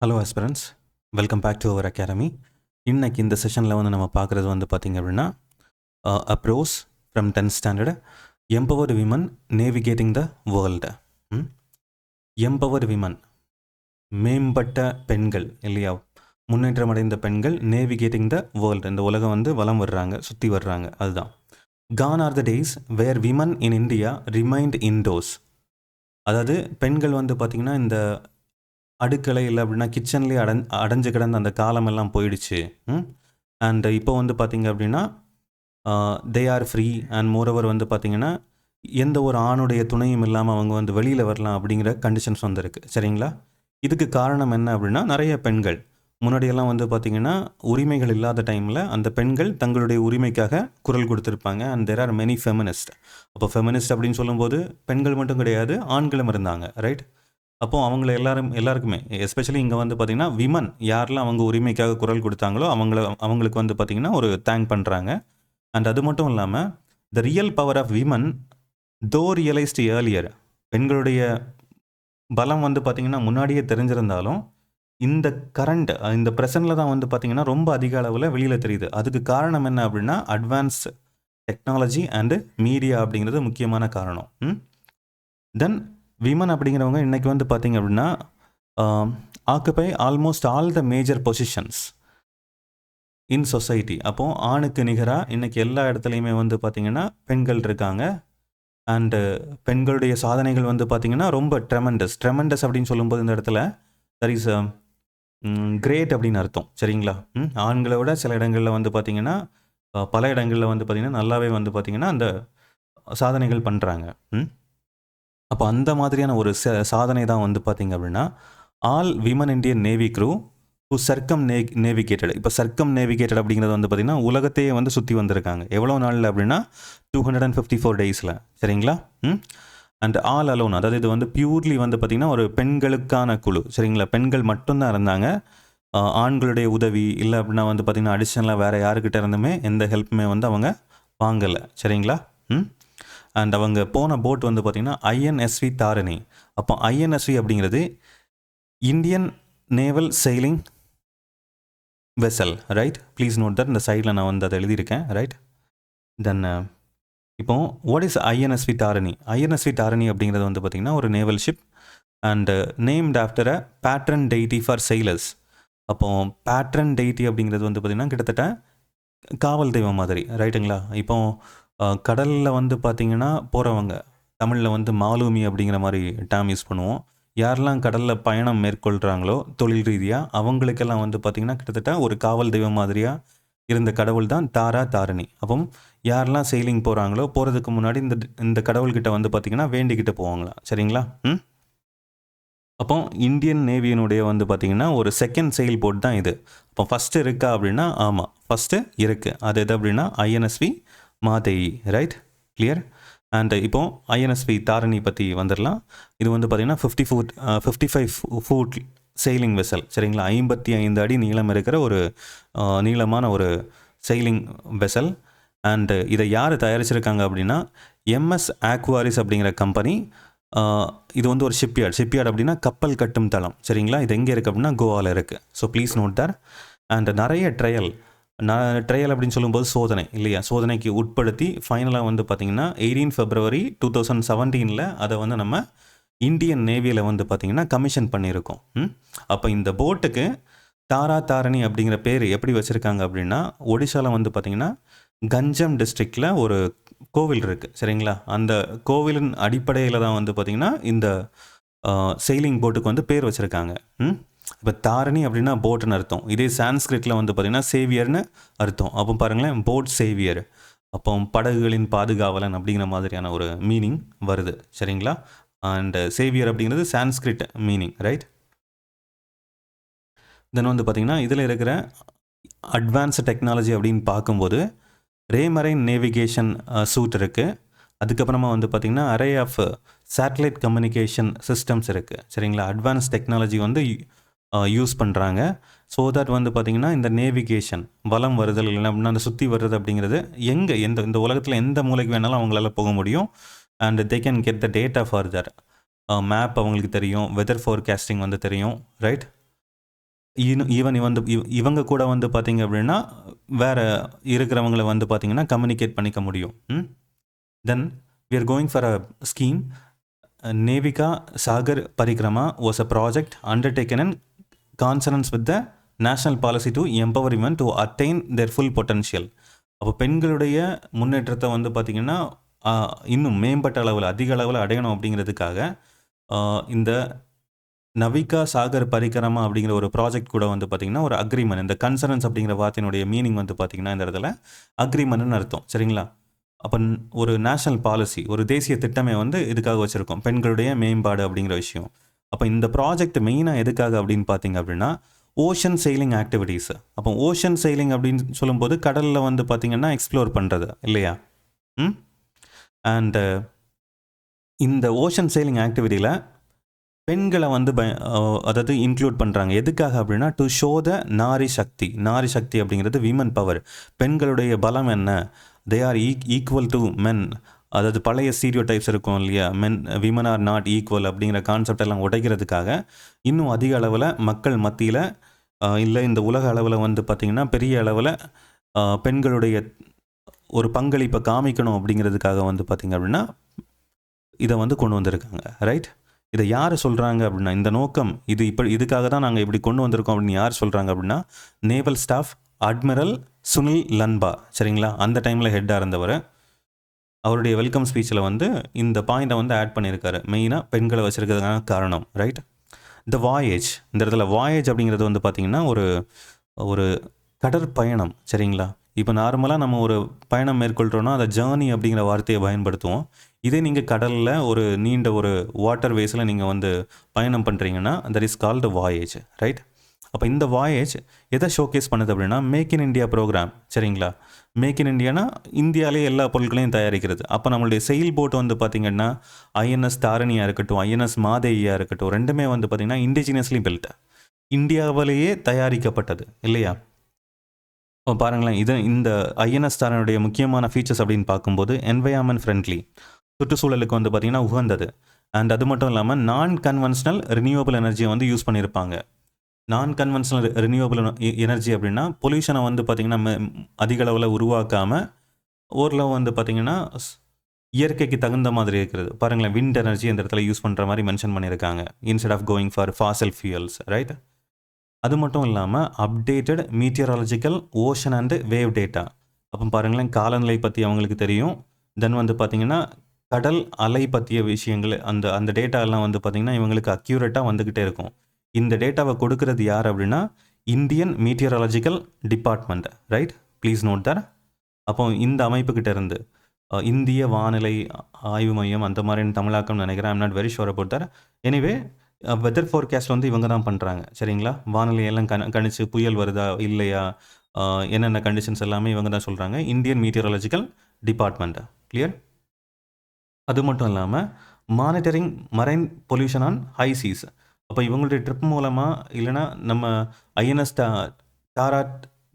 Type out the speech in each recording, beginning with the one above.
Hello aspirants, welcome back to our academy. இன்னைக்கு இந்த செஷனில் வந்து நம்ம பார்க்குறது வந்து பார்த்திங்க அப்படின்னா a prose from 10th standard empowered women navigating the world. Empowered women, மேம்பட்ட பெண்கள் இல்லையா, முன்னேற்றம் அடைந்த பெண்கள், நேவிகேட்டிங் த வேர்ல்டு, இந்த உலகம் வந்து வலம் வர்றாங்க, சுற்றி வர்றாங்க, அதுதான். Gone are the days where women in India remained indoors. அதாவது பெண்கள் வந்து பார்த்திங்கன்னா இந்த அடுக்களை இல்லை அப்படின்னா கிச்சன்லேயே அடைஞ்சு கிடந்த அந்த காலமெல்லாம் போயிடுச்சு. அண்ட் இப்போ வந்து பார்த்திங்க அப்படின்னா they are free and moreover வந்து பார்த்திங்கன்னா எந்த ஒரு ஆணுடைய துணையும் இல்லாமல் அவங்க வந்து வெளியில் வரலாம் அப்படிங்கிற கண்டிஷன்ஸ் வந்துருக்கு. சரிங்களா? இதுக்கு காரணம் என்ன அப்படின்னா, நிறைய பெண்கள் முன்னாடியெல்லாம் வந்து பார்த்திங்கன்னா உரிமைகள் இல்லாத டைமில் அந்த பெண்கள் தங்களுடைய உரிமைக்காக குரல் கொடுத்துருப்பாங்க. And there are many feminist. அப்போ ஃபெமினிஸ்ட் அப்படின்னு சொல்லும்போது பெண்கள் மட்டும் கிடையாது, ஆண்களும் இருந்தாங்க, ரைட்? அப்போது அவங்கள எல்லாருக்குமே எஸ்பெஷலி இங்கே வந்து பார்த்திங்கன்னா விமன் யாரெல்லாம் அவங்க உரிமைக்காக குரல் கொடுத்தாங்களோ அவங்களுக்கு வந்து பார்த்திங்கன்னா ஒரு தேங்க் பண்ணுறாங்க. அண்ட் அது மட்டும் இல்லாமல் the real power of women though realised earlier. பெண்களுடைய பலம் வந்து பார்த்திங்கன்னா முன்னாடியே தெரிஞ்சிருந்தாலும் இந்த இந்த ப்ரெசண்டில் தான் வந்து பார்த்திங்கன்னா ரொம்ப அதிக அளவில் வெளியில் தெரியுது. அதுக்கு காரணம் என்ன அப்படின்னா அட்வான்ஸ் டெக்னாலஜி அண்டு மீடியா அப்படிங்கிறது முக்கியமான காரணம். தென் விமன் அப்படிங்கிறவங்க இன்றைக்கி வந்து பார்த்திங்க அப்படின்னா occupy almost all the major positions in society. அப்போது ஆணுக்கு நிகராக இன்றைக்கி எல்லா இடத்துலையுமே வந்து பார்த்திங்கன்னா பெண்கள் இருக்காங்க. அண்டு பெண்களுடைய சாதனைகள் வந்து பார்த்திங்கன்னா ரொம்ப ட்ரெமெண்டஸ் அப்படின்னு சொல்லும்போது இந்த இடத்துல தட் இஸ் கிரேட் அப்படின்னு அர்த்தம். சரிங்களா? ஆண்களை விட சில இடங்களில் வந்து பார்த்திங்கன்னா பல இடங்களில் வந்து பார்த்திங்கன்னா நல்லாவே வந்து பார்த்திங்கன்னா அந்த சாதனைகள் பண்ணுறாங்க. அப்போ அந்த மாதிரியான ஒரு சாதனை தான் வந்து பார்த்திங்க அப்படின்னா all women Indian navy crew who circumnavigated. இப்போ சர்க்கம் நேவிகேட்டட் அப்படிங்கிறது வந்து பார்த்திங்கன்னா உலகத்தையே வந்து சுற்றி வந்திருக்காங்க. எவ்வளோ நாளில் அப்படின்னா 254 டேஸில். சரிங்களா? அண்ட் ஆல் அலோன், அதாவது இது வந்து பியூர்லி வந்து பார்த்திங்கன்னா ஒரு பெண்களுக்கான குழு. சரிங்களா? பெண்கள் மட்டும்தான் இருந்தாங்க. ஆண்களுடைய உதவி இல்லை அப்படின்னா வந்து பார்த்திங்கன்னா அடிஷனலாக வேறு யாருக்கிட்ட இருந்துமே எந்த ஹெல்ப்புமே வந்து அவங்க வாங்கலை. சரிங்களா? அண்ட் அவங்க போன போட் வந்து பார்த்திங்கன்னா ஐஎன்எஸ்வி தாரணி. அப்போ ஐஎன்எஸ்வி அப்படிங்கிறது Indian naval sailing vessel, right? Please note that. இந்த சைடில் நான் வந்து அதை எழுதியிருக்கேன், ரைட்? தென் இப்போ what is INSV Tarini? INSV Tarini அப்படிங்கிறது வந்து பார்த்திங்கன்னா ஒரு naval ship and named after a patron deity for sailors. அப்போது பேட்ரன் டெய்டி அப்படிங்கிறது வந்து பார்த்திங்கன்னா கிட்டத்தட்ட காவல் தெய்வம் மாதிரி, ரைட்டுங்களா? இப்போ கடலில் வந்து பார்த்திங்கன்னா போகிறவங்க தமிழில் வந்து மாலுமி அப்படிங்கிற மாதிரி டேம் யூஸ் பண்ணுவோம். யாரெல்லாம் கடலில் பயணம் மேற்கொள்கிறாங்களோ தொழில் ரீதியாக அவங்களுக்கெல்லாம் வந்து பார்த்திங்கன்னா கிட்டத்தட்ட ஒரு காவல் தெய்வம் மாதிரியாக இருந்த கடவுள் தான் தாரணி. அப்போ யாரெல்லாம் செயிலிங் போகிறாங்களோ போகிறதுக்கு முன்னாடி இந்த கடவுள்கிட்ட வந்து பார்த்திங்கன்னா வேண்டிக்கிட்டு போவாங்களாம். சரிங்களா? அப்போ இந்தியன் நேவியினுடைய வந்து பார்த்திங்கன்னா ஒரு செகண்ட் செயில் போட் தான் இது. அப்போ ஃபஸ்ட்டு இருக்கா அப்படின்னா ஆமாம், ஃபஸ்ட்டு இருக்குது. அது எது அப்படின்னா ஐஎன்எஸ்வி மாதேயி, ரைட்? கிளியர்? அண்ட் இப்போது ஐஎன்எஸ்வி தாரணி பற்றி வந்துடலாம். இது வந்து பார்த்திங்கன்னா 55 ஃபுட் செயிலிங் வெசல். சரிங்களா? 55 அடி நீளம் இருக்கிற ஒரு நீளமான ஒரு செயிலிங் வெசல். அண்டு இதை யார் தயாரிச்சிருக்காங்க அப்படின்னா எம்எஸ் ஆக்வாரிஸ் அப்படிங்கிற கம்பெனி. இது வந்து ஒரு ஷிப்யார்ட் அப்படின்னா கப்பல் கட்டும் தளம். சரிங்களா? இது எங்கே இருக்குது அப்படின்னா கோவாவில் இருக்குது. So please note that. And நிறைய ட்ரையல் அப்படின்னு சொல்லும்போது சோதனை இல்லையா, சோதனைக்கு உட்படுத்தி ஃபைனலாக வந்து பார்த்திங்கன்னா 18 February 2017 அதை வந்து நம்ம இந்தியன் நேவியில் வந்து பார்த்திங்கன்னா கமிஷன் பண்ணியிருக்கோம். அப்போ இந்த போட்டுக்கு தாரணி அப்படிங்கிற பேர் எப்படி வச்சுருக்காங்க அப்படின்னா ஒடிஷாவில் வந்து பார்த்திங்கன்னா கஞ்சம் டிஸ்ட்ரிக்டில் ஒரு கோவில் இருக்குது. சரிங்களா? அந்த கோவிலின் அடிப்படையில் தான் வந்து பார்த்திங்கன்னா இந்த செயிலிங் போட்டுக்கு வந்து பேர் வச்சுருக்காங்க. இப்போ தாரணி அப்படின்னா போட்டுன்னு அர்த்தம். இதே சான்ஸ்கிரிட்டில் வந்து பார்த்திங்கன்னா சேவியர்னு அர்த்தம். அப்போ பாருங்களேன், போட் சேவியர், அப்போ படகுகளின் பாதுகாவலன் அப்படிங்கிற மாதிரியான ஒரு மீனிங் வருது. சரிங்களா? அண்ட் சேவியர் அப்படிங்கிறது சான்ஸ்கிரிட் மீனிங், ரைட்? தென் வந்து பார்த்திங்கன்னா இதில் இருக்கிற அட்வான்ஸ்டு டெக்னாலஜி அப்படின்னு பார்க்கும்போது ரேமரைன் நேவிகேஷன் சூட் இருக்குது. அதுக்கப்புறமா வந்து பார்த்திங்கன்னா array of satellite communication systems இருக்குது. சரிங்களா? அட்வான்ஸ் டெக்னாலஜி வந்து யூஸ் பண்ணுறாங்க. ஸோ தட் வந்து பார்த்திங்கன்னா இந்த நேவிகேஷன் வலம் வருதல் இல்லை அப்படின்னா அந்த சுற்றி வருது அப்படிங்கிறது இந்த உலகத்தில் எந்த மூலைக்கு வேணாலும் அவங்களால போக முடியும். And they can get the data for that. Map அவங்களுக்கு தெரியும், வெதர் ஃபோர்காஸ்டிங் வந்து தெரியும், ரைட்? ஈவன் வந்து இவங்க கூட வந்து பார்த்தீங்க அப்படின்னா வேறு இருக்கிறவங்கள வந்து பார்த்தீங்கன்னா கம்யூனிகேட் பண்ணிக்க முடியும். Then we are going for a scheme. Navika Sagar Parikrama was a project undertaken in consonance with the national policy to empower women to attain their full potential. அப்போ பெண்களுடைய முன்னேற்றத்தை வந்து பார்த்திங்கன்னா இன்னும் மேம்பட்ட அளவில் அதிக அளவில் அடையணும் அப்படிங்கிறதுக்காக இந்த நவிகா சாகர் பரிக்ரமா அப்படிங்கிற ஒரு ப்ராஜெக்ட் கூட வந்து பார்த்திங்கன்னா ஒரு அக்ரிமெண்ட், இந்த கன்சர்னன்ஸ் அப்படிங்கிற வார்த்தையினுடைய மீனிங் வந்து பார்த்திங்கன்னா இந்த இடத்துல அக்ரிமெண்ட்னு அர்த்தம். சரிங்களா? அப்போ ஒரு நேஷ்னல் பாலிசி, ஒரு தேசிய திட்டமே வந்து இதுக்காக வச்சுருக்கோம், பெண்களுடைய மேம்பாடு அப்படிங்கிற விஷயம். அப்போ இந்த ப்ராஜெக்ட் மெயினாக எதுக்காக அப்படின்னு பார்த்தீங்க அப்படின்னா ஓஷன் செயிலிங் ஆக்டிவிட்டீஸ். அப்போ ஓஷன் செயிலிங் அப்படின்னு சொல்லும்போது கடலில் வந்து பார்த்திங்கன்னா எக்ஸ்ப்ளோர் பண்ணுறது இல்லையா? அண்டு இந்த ஓஷன் செயிலிங் ஆக்டிவிட்டியில் பெண்களை வந்து அதாவது இன்க்ளூட் பண்ணுறாங்க. எதுக்காக அப்படின்னா to show the Nari Shakti. Nari Shakti அப்படிங்கிறது விமன் பவர், பெண்களுடைய பலம் என்ன, they are equal to men. அதாவது பழைய ஸ்டீரியோ டைப்ஸ் இருக்கும் இல்லையா, விமன் ஆர் நாட் ஈக்குவல் அப்படிங்கிற கான்செப்ட் எல்லாம் உடைக்கிறதுக்காக இன்னும் அதிக அளவில் மக்கள் மத்தியில் இல்லை இந்த உலக அளவில் வந்து பார்த்திங்கன்னா பெரிய அளவில் பெண்களுடைய ஒரு பங்களிப்பை காமிக்கணும் அப்படிங்கிறதுக்காக வந்து பார்த்திங்க அப்படின்னா இதை வந்து கொண்டு வந்திருக்காங்க. ரைட்? இதை யார் சொல்கிறாங்க அப்படின்னா இந்த நோக்கம் இதுக்காக தான் நாங்கள் இப்படி கொண்டு வந்திருக்கோம் அப்படின்னு யார் சொல்கிறாங்க அப்படின்னா naval staff admiral Sunil Lanba. சரிங்களா? அந்த டைமில் ஹெட்டாக இருந்தவர். அவருடைய வெல்கம் ஸ்பீச்சில் வந்து இந்த பாயிண்ட்டை வந்து ஆட் பண்ணியிருக்காரு, மெயினாக பெண்களை வச்சுருக்கிறதுக்கான காரணம். ரைட்? த வாயேஜ், இந்த இடத்துல வாயேஜ் அப்படிங்கிறது வந்து பார்த்திங்கன்னா ஒரு கடற்பயணம். சரிங்களா? இப்போ நார்மலாக நம்ம ஒரு பயணம் மேற்கொள்கிறோன்னா அதை ஜேர்னி அப்படிங்கிற வார்த்தையை பயன்படுத்துவோம். இதே நீங்கள் கடலில் ஒரு நீண்ட ஒரு வாட்டர் வேஸில் நீங்கள் வந்து பயணம் பண்ணுறீங்கன்னா that is called voyage. Right? அப்போ இந்த வாயேஜ் எதை ஷோகேஸ் பண்ணுது அப்படின்னா மேக் இன் இண்டியா ப்ரோக்ராம். சரிங்களா? மேக் இன் இண்டியானா இந்தியாவிலே எல்லா பொருட்களையும் தயாரிக்கிறது. அப்போ நம்மளுடைய செயில் போட் வந்து பார்த்திங்கன்னா ஐஎன்எஸ் தாரணியாக இருக்கட்டும், ஐஎன்எஸ் மாதேயியாக இருக்கட்டும், ரெண்டுமே வந்து பார்த்திங்கன்னா இண்டிஜினியஸ்லி பில்ட், இந்தியாவிலேயே தயாரிக்கப்பட்டது இல்லையா? இப்போ பாருங்களேன், இந்த ஐஎன்எஸ் தாரனுடைய முக்கியமான ஃபீச்சர்ஸ் அப்படின்னு பார்க்கும்போது என்வைரான்மெண்ட் ஃப்ரெண்ட்லி, சுற்றுச்சூழலுக்கு வந்து பார்த்திங்கன்னா உகந்தது. அண்ட் அது மட்டும் இல்லாமல் நான் கன்வென்ஷனல் ரினியூவபிள் எனர்ஜியை வந்து யூஸ் பண்ணியிருப்பாங்க. நான் கன்வென்ஷனல் ரினியூவபிள் எனர்ஜி அப்படின்னா பொல்யூஷனை வந்து பார்த்திங்கன்னா அதிக அளவில் உருவாக்காமல் ஓரளவு வந்து பார்த்திங்கன்னா இயற்கைக்கு தகுந்த மாதிரி இருக்கிறது. பாருங்களேன், விண்ட் எனர்ஜி இந்த இடத்துல யூஸ் பண்ணுற மாதிரி மென்ஷன் பண்ணியிருக்காங்க instead of going for fossil fuels. Right? அது மட்டும் இல்லாமல் updated meteorological ocean and wave data. அப்போ பாருங்களேன், காலநிலை பற்றி அவங்களுக்கு தெரியும். தென் வந்து பார்த்திங்கன்னா கடல் அலை பற்றிய விஷயங்கள், அந்த டேட்டா எல்லாம் வந்து பார்த்திங்கன்னா இவங்களுக்கு அக்யூரேட்டாக வந்துக்கிட்டே இருக்கும். இந்த டேட்டாவை கொடுக்கறது யார் அப்படின்னா Indian meteorological department. Right? Please note that. அப்போ இந்த அமைப்புக்கிட்ட இருந்து இந்திய வானிலை ஆய்வு மையம் அந்த மாதிரி தமிழாக்கம் நினைக்கிறேன். I'm not very sure about that. Anyway weather forecast வந்து இவங்க தான் பண்ணுறாங்க. சரிங்களா? வானிலையெல்லாம் கணிச்சு புயல் வருதா இல்லையா, என்னென்ன கண்டிஷன்ஸ் எல்லாமே இவங்க தான் சொல்கிறாங்க, இந்தியன் மீட்டியராலஜிக்கல் டிபார்ட்மெண்ட். கிளியர்? அது மட்டும் இல்லாமல் monitoring marine pollution on high cheese. அப்போ இவங்களுடைய ட்ரிப் மூலமாக இல்லைனா நம்ம ஐஎன்எஸ்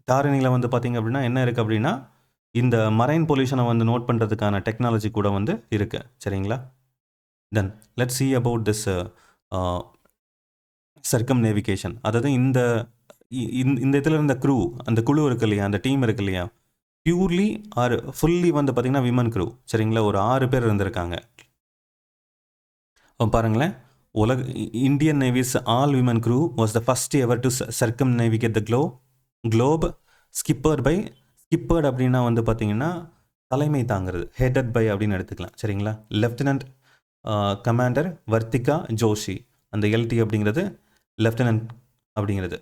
தாரணியில் வந்து பார்த்திங்க அப்படின்னா என்ன இருக்குது அப்படின்னா இந்த மரைன் பொல்யூஷனை வந்து நோட் பண்ணுறதுக்கான டெக்னாலஜி கூட வந்து இருக்குது. சரிங்களா? Then let's see about this சர்க்கம்நேவிகேஷன். அதாவது இந்த இதில் இருந்த அந்த குழு இருக்கு இல்லையா, அந்த டீம் இருக்கு இல்லையா, பியூர்லி ஆர் ஃபுல்லி வந்து பார்த்திங்கன்னா விமன் க்ரூ. சரிங்களா? ஒரு 6 பேர் இருந்திருக்காங்க. பாருங்களேன், Indian navy's all women crew was the first ever to circumnavigate the globe. Skippered அப்படின்னா வந்து பார்த்திங்கன்னா தலைமை தாங்கிறது, ஹெடட் பை அப்படின்னு எடுத்துக்கலாம். சரிங்களா? Lieutenant commander Vartika Joshi. அந்த எல்டி அப்படிங்கிறது லெஃப்டினன்ட் அப்படிங்கிறது,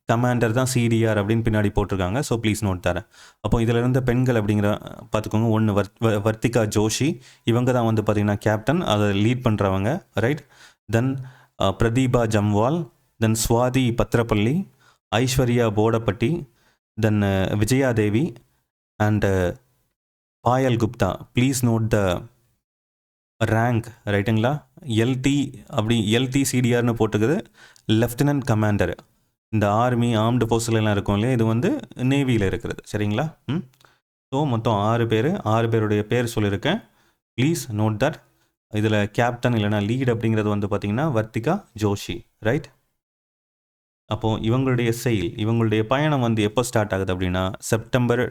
கமாண்டர் தான் சிடிஆர் அப்படின்னு பின்னாடி போட்டிருக்காங்க. ஸோ ப்ளீஸ் நோட் தரேன். அப்போ இதில் இருந்த பெண்கள் அப்படிங்கிற பார்த்துக்கோங்க. ஒன்று வர்த்திகா ஜோஷி, இவங்க தான் வந்து பார்த்திங்கன்னா கேப்டன், அதை லீட் பண்ணுறவங்க. Right? Then Pratibha Jamwal, then Swathi Patarapalli, Aishwarya Boddapati, then Vijayadevi and Payal Gupta. Please note the rank. ரைட்டுங்களா? எல்டி சிடிஆர்னு போட்டுக்குது லெஃப்டினன்ட் கமாண்டர். இந்த ஆர்ம்டு ஃபோர்ஸ்லாம் இருக்கும் இல்லையா, இது வந்து நேவியில் இருக்கிறது. சரிங்களா? ஸோ மொத்தம் 6 பேர், 6 பேருடைய பேர் சொல்லியிருக்கேன். Please note that. இதில் கேப்டன் இல்லைனா லீட் அப்படிங்கிறது வந்து பார்த்திங்கன்னா வர்த்திகா ஜோஷி. ரைட்? அப்போது இவங்களுடைய இவங்களுடைய பயணம் வந்து எப்போ ஸ்டார்ட் ஆகுது அப்படின்னா செப்டம்பர்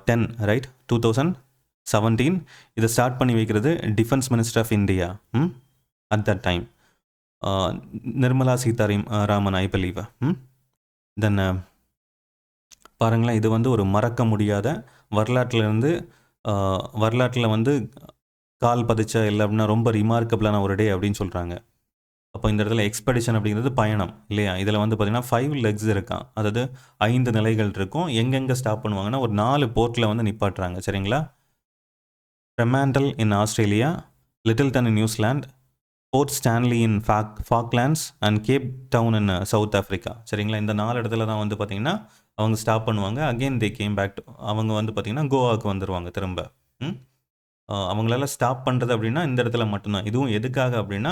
10 ரைட் 2017. இதை ஸ்டார்ட் பண்ணி வைக்கிறது defence minister of India at that time, Nirmala Sitharaman I believe. Then பாருங்களேன், இது வந்து ஒரு மறக்க முடியாத வரலாற்றில் வந்து கால் பதிச்ச இல்லை அப்படின்னா ரொம்ப ரிமார்க்கபிளான ஒரு டே அப்படின்னு சொல்கிறாங்க. அப்போ இந்த இடத்துல எக்ஸ்பெடிஷன் அப்படிங்கிறது பயணம் இல்லையா? இதில் வந்து பார்த்திங்கன்னா 5 legs இருக்கான், அதாவது 5 நிலைகள் இருக்கும். எங்கெங்கே ஸ்டாப் பண்ணுவாங்கன்னா ஒரு 4 போர்ட்டில் வந்து நிப்பாட்டுறாங்க. சரிங்களா? Fremantle in Australia, Lyttelton in New Zealand, Port Stanley in Falklands and Cape Town in South Africa. சரிங்களா? இந்த 4 இடத்துல தான் வந்து பார்த்திங்கன்னா அவங்க ஸ்டாப் பண்ணுவாங்க. அகெயின் தே கேம் பேக் அவங்க வந்து பார்த்திங்கன்னா கோவாவுக்கு வந்துடுவாங்க திரும்ப. அவங்களால ஸ்டாப் பண்ணுறது அப்படின்னா இந்த இடத்துல மட்டும்தான். இதுவும் எதுக்காக அப்படின்னா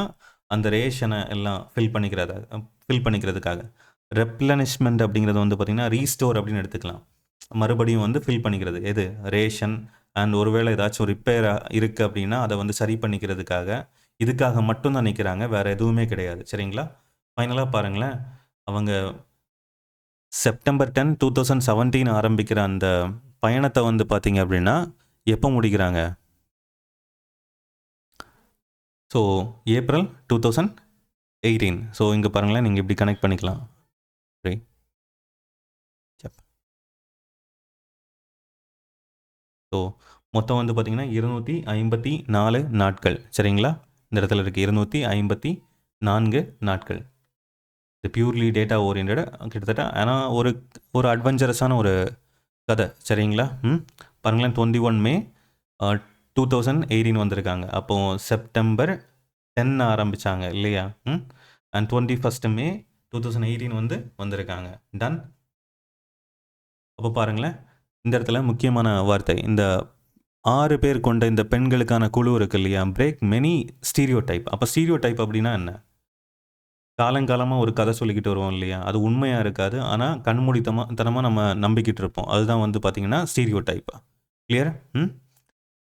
அந்த ரேஷனை எல்லாம் ஃபில் பண்ணிக்கிறதுக்காக. ரெப்ளனிஷ்மெண்ட் அப்படிங்கிறது வந்து பார்த்திங்கன்னா ரீஸ்டோர் அப்படின்னு எடுத்துக்கலாம். மறுபடியும் வந்து ஃபில் பண்ணிக்கிறது எது ரேஷன், அண்ட் ஒருவேளை ஏதாச்சும் ரிப்பேர் இருக்குது அப்படின்னா அதை வந்து சரி பண்ணிக்கிறதுக்காக, இதுக்காக மட்டும்தான் நிற்கிறாங்க, வேறு எதுவுமே கிடையாது. சரிங்களா? ஃபைனலாக பாருங்களேன், அவங்க செப்டம்பர் 10, 2017 ஆரம்பிக்கிற அந்த பயணத்தை வந்து பார்த்தீங்க அப்படின்னா எப்போ முடிக்கிறாங்க? So April 2018. ஸோ இங்கே பாருங்களேன், நீங்கள் இப்படி கனெக்ட் பண்ணிக்கலாம். சரி, ஸோ மொத்தம் வந்து பார்த்திங்கன்னா 254 நாட்கள். சரிங்களா? இந்த இடத்துல இருக்குது 254 நாட்கள். இது பியூர்லி டேட்டா ஓரியன்ட் கிட்டத்தட்ட. ஆனால் ஒரு அட்வென்ச்சரஸான ஒரு கதை. சரிங்களா? பாருங்களேன், 21 May 2018 வந்திருக்காங்க. அப்போது செப்டம்பர் 10 ஆரம்பித்தாங்க இல்லையா? அண்ட் 21st May 2018 வந்திருக்காங்க. டன். அப்போ பாருங்களேன், இந்த இடத்துல முக்கியமான வார்த்தை, இந்த 6 பேர் கொண்ட இந்த பெண்களுக்கான குழு இருக்கு இல்லையா? Break many stereo type. அப்போ ஸ்டீரியோ டைப் அப்படின்னா என்ன? காலங்காலமாக ஒரு கதை சொல்லிக்கிட்டு வருவோம் இல்லையா? அது உண்மையாக இருக்காது, ஆனால் கண்மூடித்தனமாக நம்ம நம்பிக்கிட்டு இருப்போம். அதுதான் வந்து பார்த்திங்கன்னா ஸ்டீரியோ டைப். கிளியர்?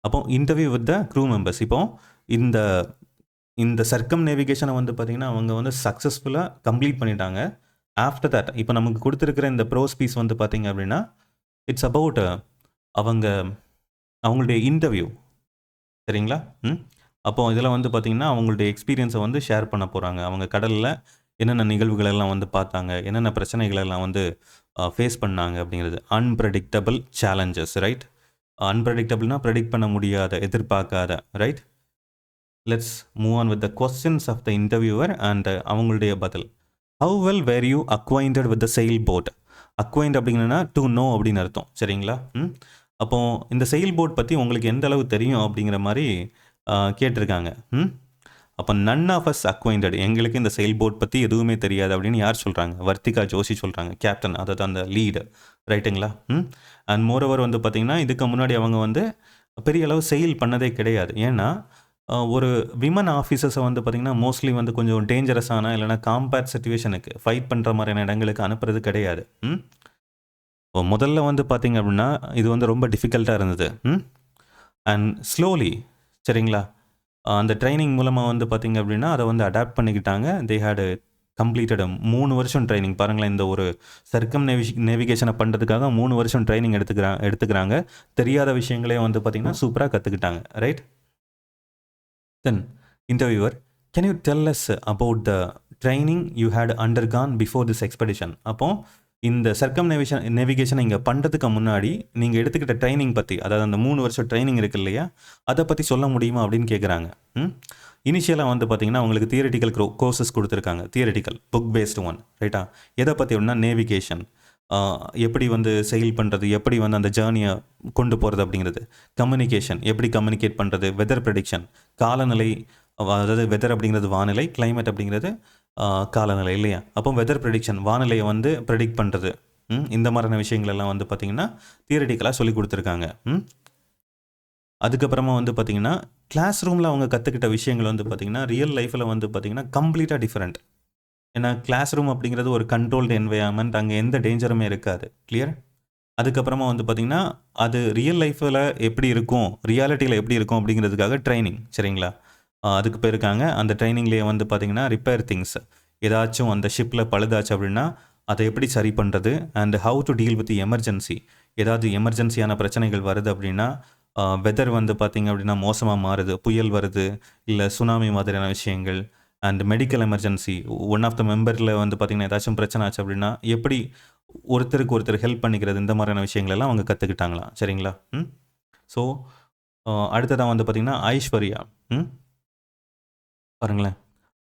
அப்போ interview with the crew members. இப்போது இந்த சர்க்கம் நேவிகேஷனை வந்து பார்த்திங்கன்னா அவங்க வந்து சக்ஸஸ்ஃபுல்லாக கம்ப்ளீட் பண்ணிட்டாங்க. ஆஃப்டர் தட் இப்போ நமக்கு கொடுத்துருக்கிற இந்த ப்ரோஸ் பீஸ் வந்து பார்த்திங்க அப்படின்னா இட்ஸ் அபவுட் அவங்களுடைய இன்டர்வியூ. சரிங்களா? அப்போது இதில் வந்து பார்த்திங்கன்னா அவங்களுடைய எக்ஸ்பீரியன்ஸை வந்து ஷேர் பண்ண போகிறாங்க. அவங்க கடலில் என்னென்ன நிகழ்வுகளெல்லாம் வந்து பார்த்தாங்க, என்னென்ன பிரச்சனைகளெல்லாம் வந்து ஃபேஸ் பண்ணாங்க அப்படிங்கிறது. Unpredictable challenges, right? அன்பிரடிக்டபிள்னா ப்ரெடிக்ட் பண்ண முடியாத, எதிர்பார்க்காத, right? Let's move on with the questions of the interviewer and அவங்களுடைய பதில். How well were you acquainted with the sail boat? Acquaint அப்படிங்கன்னா டு நோ அப்படின்னு அர்த்தம். சரிங்களா? அப்போது இந்த செயில் போட் பற்றி உங்களுக்கு எந்த அளவு தெரியும் அப்படிங்கிற மாதிரி கேட்டிருக்காங்க. அப்போ நன் ஆஃப் அஸ் அக்வைண்டட், எங்களுக்கு இந்த செயில் போட் பற்றி எதுவுமே தெரியாது அப்படின்னு யார் சொல்கிறாங்க? வர்த்திகா ஜோஷி சொல்கிறாங்க, கேப்டன், அதாவது அந்த லீடு. ரைட்டுங்களா? அண்ட் மோரோவர் வந்து பார்த்திங்கன்னா இதுக்கு முன்னாடி அவங்க வந்து பெரிய அளவு செயில் பண்ணதே கிடையாது. ஏன்னா ஒரு விமன் ஆஃபீஸர்ஸை வந்து பார்த்திங்கன்னா மோஸ்ட்லி வந்து கொஞ்சம் டேஞ்சரஸான இல்லைனா காம்பேட் சிச்சுவேஷனுக்கு ஃபைட் பண்ணுற மாதிரியான இடங்களுக்கு அனுப்புறது கிடையாது. முதல்ல வந்து பார்த்திங்க அப்படின்னா இது வந்து ரொம்ப டிஃபிகல்ட்டாக இருந்தது. அண்ட் ஸ்லோலி, சரிங்களா, அந்த ட்ரைனிங் மூலமாக வந்து பார்த்திங்க அப்படின்னா அதை வந்து அடாப்ட் பண்ணிக்கிட்டாங்க. தே ஹேடு கம்ப்ளீட்டட் 3 வருஷம் ட்ரைனிங். பாருங்களேன், இந்த ஒரு சர்க்கம் நேவிகேஷனை பண்ணுறதுக்காக 3 வருஷம் ட்ரைனிங் எடுத்துக்கிறாங்க. தெரியாத விஷயங்களே வந்து பார்த்திங்கன்னா சூப்பராக கற்றுக்கிட்டாங்க. Right? Then interviewer, can you tell us about the training you had undergone before this expedition? அப்போது இந்த சர்க்கம் நேவிகேஷனை இங்கே பண்ணுறதுக்கு முன்னாடி நீங்கள் எடுத்துக்கிட்ட ட்ரைனிங் பற்றி, அதாவது அந்த 3 வருஷம் ட்ரைனிங் இருக்குது இல்லையா, அதை பற்றி சொல்ல முடியுமா அப்படின்னு கேட்குறாங்க. இனிஷியலாக வந்து பார்த்திங்கன்னா அவங்களுக்கு தியரிட்டிக்கல் கோர்சஸ் கொடுத்துருக்காங்க. தியரிட்டிக்கல் புக் பேஸ்டு ஒன், ரைட்டா? எதை பற்றி அப்படின்னா நேவிகேஷன், எப்படி வந்து செயில் பண்ணுறது, எப்படி வந்து அந்த ஜேர்னியை கொண்டு போகிறது அப்படிங்கிறது. கம்யூனிகேஷன், எப்படி கம்யூனிகேட் பண்ணுறது. வெதர் ப்ரெடிக்ஷன், காலநிலை, அதாவது வெதர் அப்படிங்கிறது வானிலை, கிளைமேட் அப்படிங்கிறது காலநிலை இல்லையா? அப்போ வெதர் ப்ரெடிக்ஷன், வானிலையை வந்து ப்ரெடிக்ட் பண்ணுறது, இந்த மாதிரியான விஷயங்கள் எல்லாம் வந்து பார்த்திங்கன்னா தியரிட்டிக்கலாக சொல்லி கொடுத்துருக்காங்க. அதுக்கப்புறமா வந்து பார்த்திங்கன்னா கிளாஸ் ரூமில் அவங்க கற்றுக்கிட்ட விஷயங்கள் வந்து பார்த்திங்கன்னா ரியல் லைஃப்பில் வந்து பார்த்திங்கன்னா கம்ப்ளீட்டாக டிஃப்ரெண்ட். ஏன்னா கிளாஸ் ரூம் அப்படிங்கிறது ஒரு கண்ட்ரோல்டு என்வைரன்மெண்ட், அங்கே எந்த டேஞ்சருமே இருக்காது. கிளியர்? அதுக்கப்புறமா வந்து பார்த்திங்கன்னா அது ரியல் லைஃப்பில் எப்படி இருக்கும், ரியாலிட்டியில் எப்படி இருக்கும் அப்படிங்கிறதுக்காக ட்ரைனிங். சரிங்களா? அதுக்கு போயிருக்காங்க. அந்த ட்ரைனிங்லேயே வந்து பார்த்திங்கன்னா ரிப்பேர் திங்ஸ், ஏதாச்சும் அந்த ஷிப்பில் பழுதாச்சு அப்படின்னா அதை எப்படி சரி பண்ணுறது, and how to deal with emergency, ஏதாவது எமர்ஜென்சியான பிரச்சனைகள் வருது அப்படின்னா, வெதர் வந்து பார்த்திங்க அப்படின்னா மோசமாக மாறுது, புயல் வருது, இல்லை சுனாமி மாதிரியான விஷயங்கள், and medical emergency, one of the மெம்பரில் வந்து பார்த்திங்கன்னா ஏதாச்சும் பிரச்சனை ஆச்சு அப்படின்னா எப்படி ஒருத்தருக்கு ஒருத்தர் ஹெல்ப் பண்ணிக்கிறது, இந்த மாதிரியான விஷயங்களெல்லாம் அவங்க கற்றுக்கிட்டாங்களாம். சரிங்களா? ஸோ அடுத்ததான் வந்து பார்த்திங்கன்னா ஐஸ்வர்யா. பாருங்களேன்,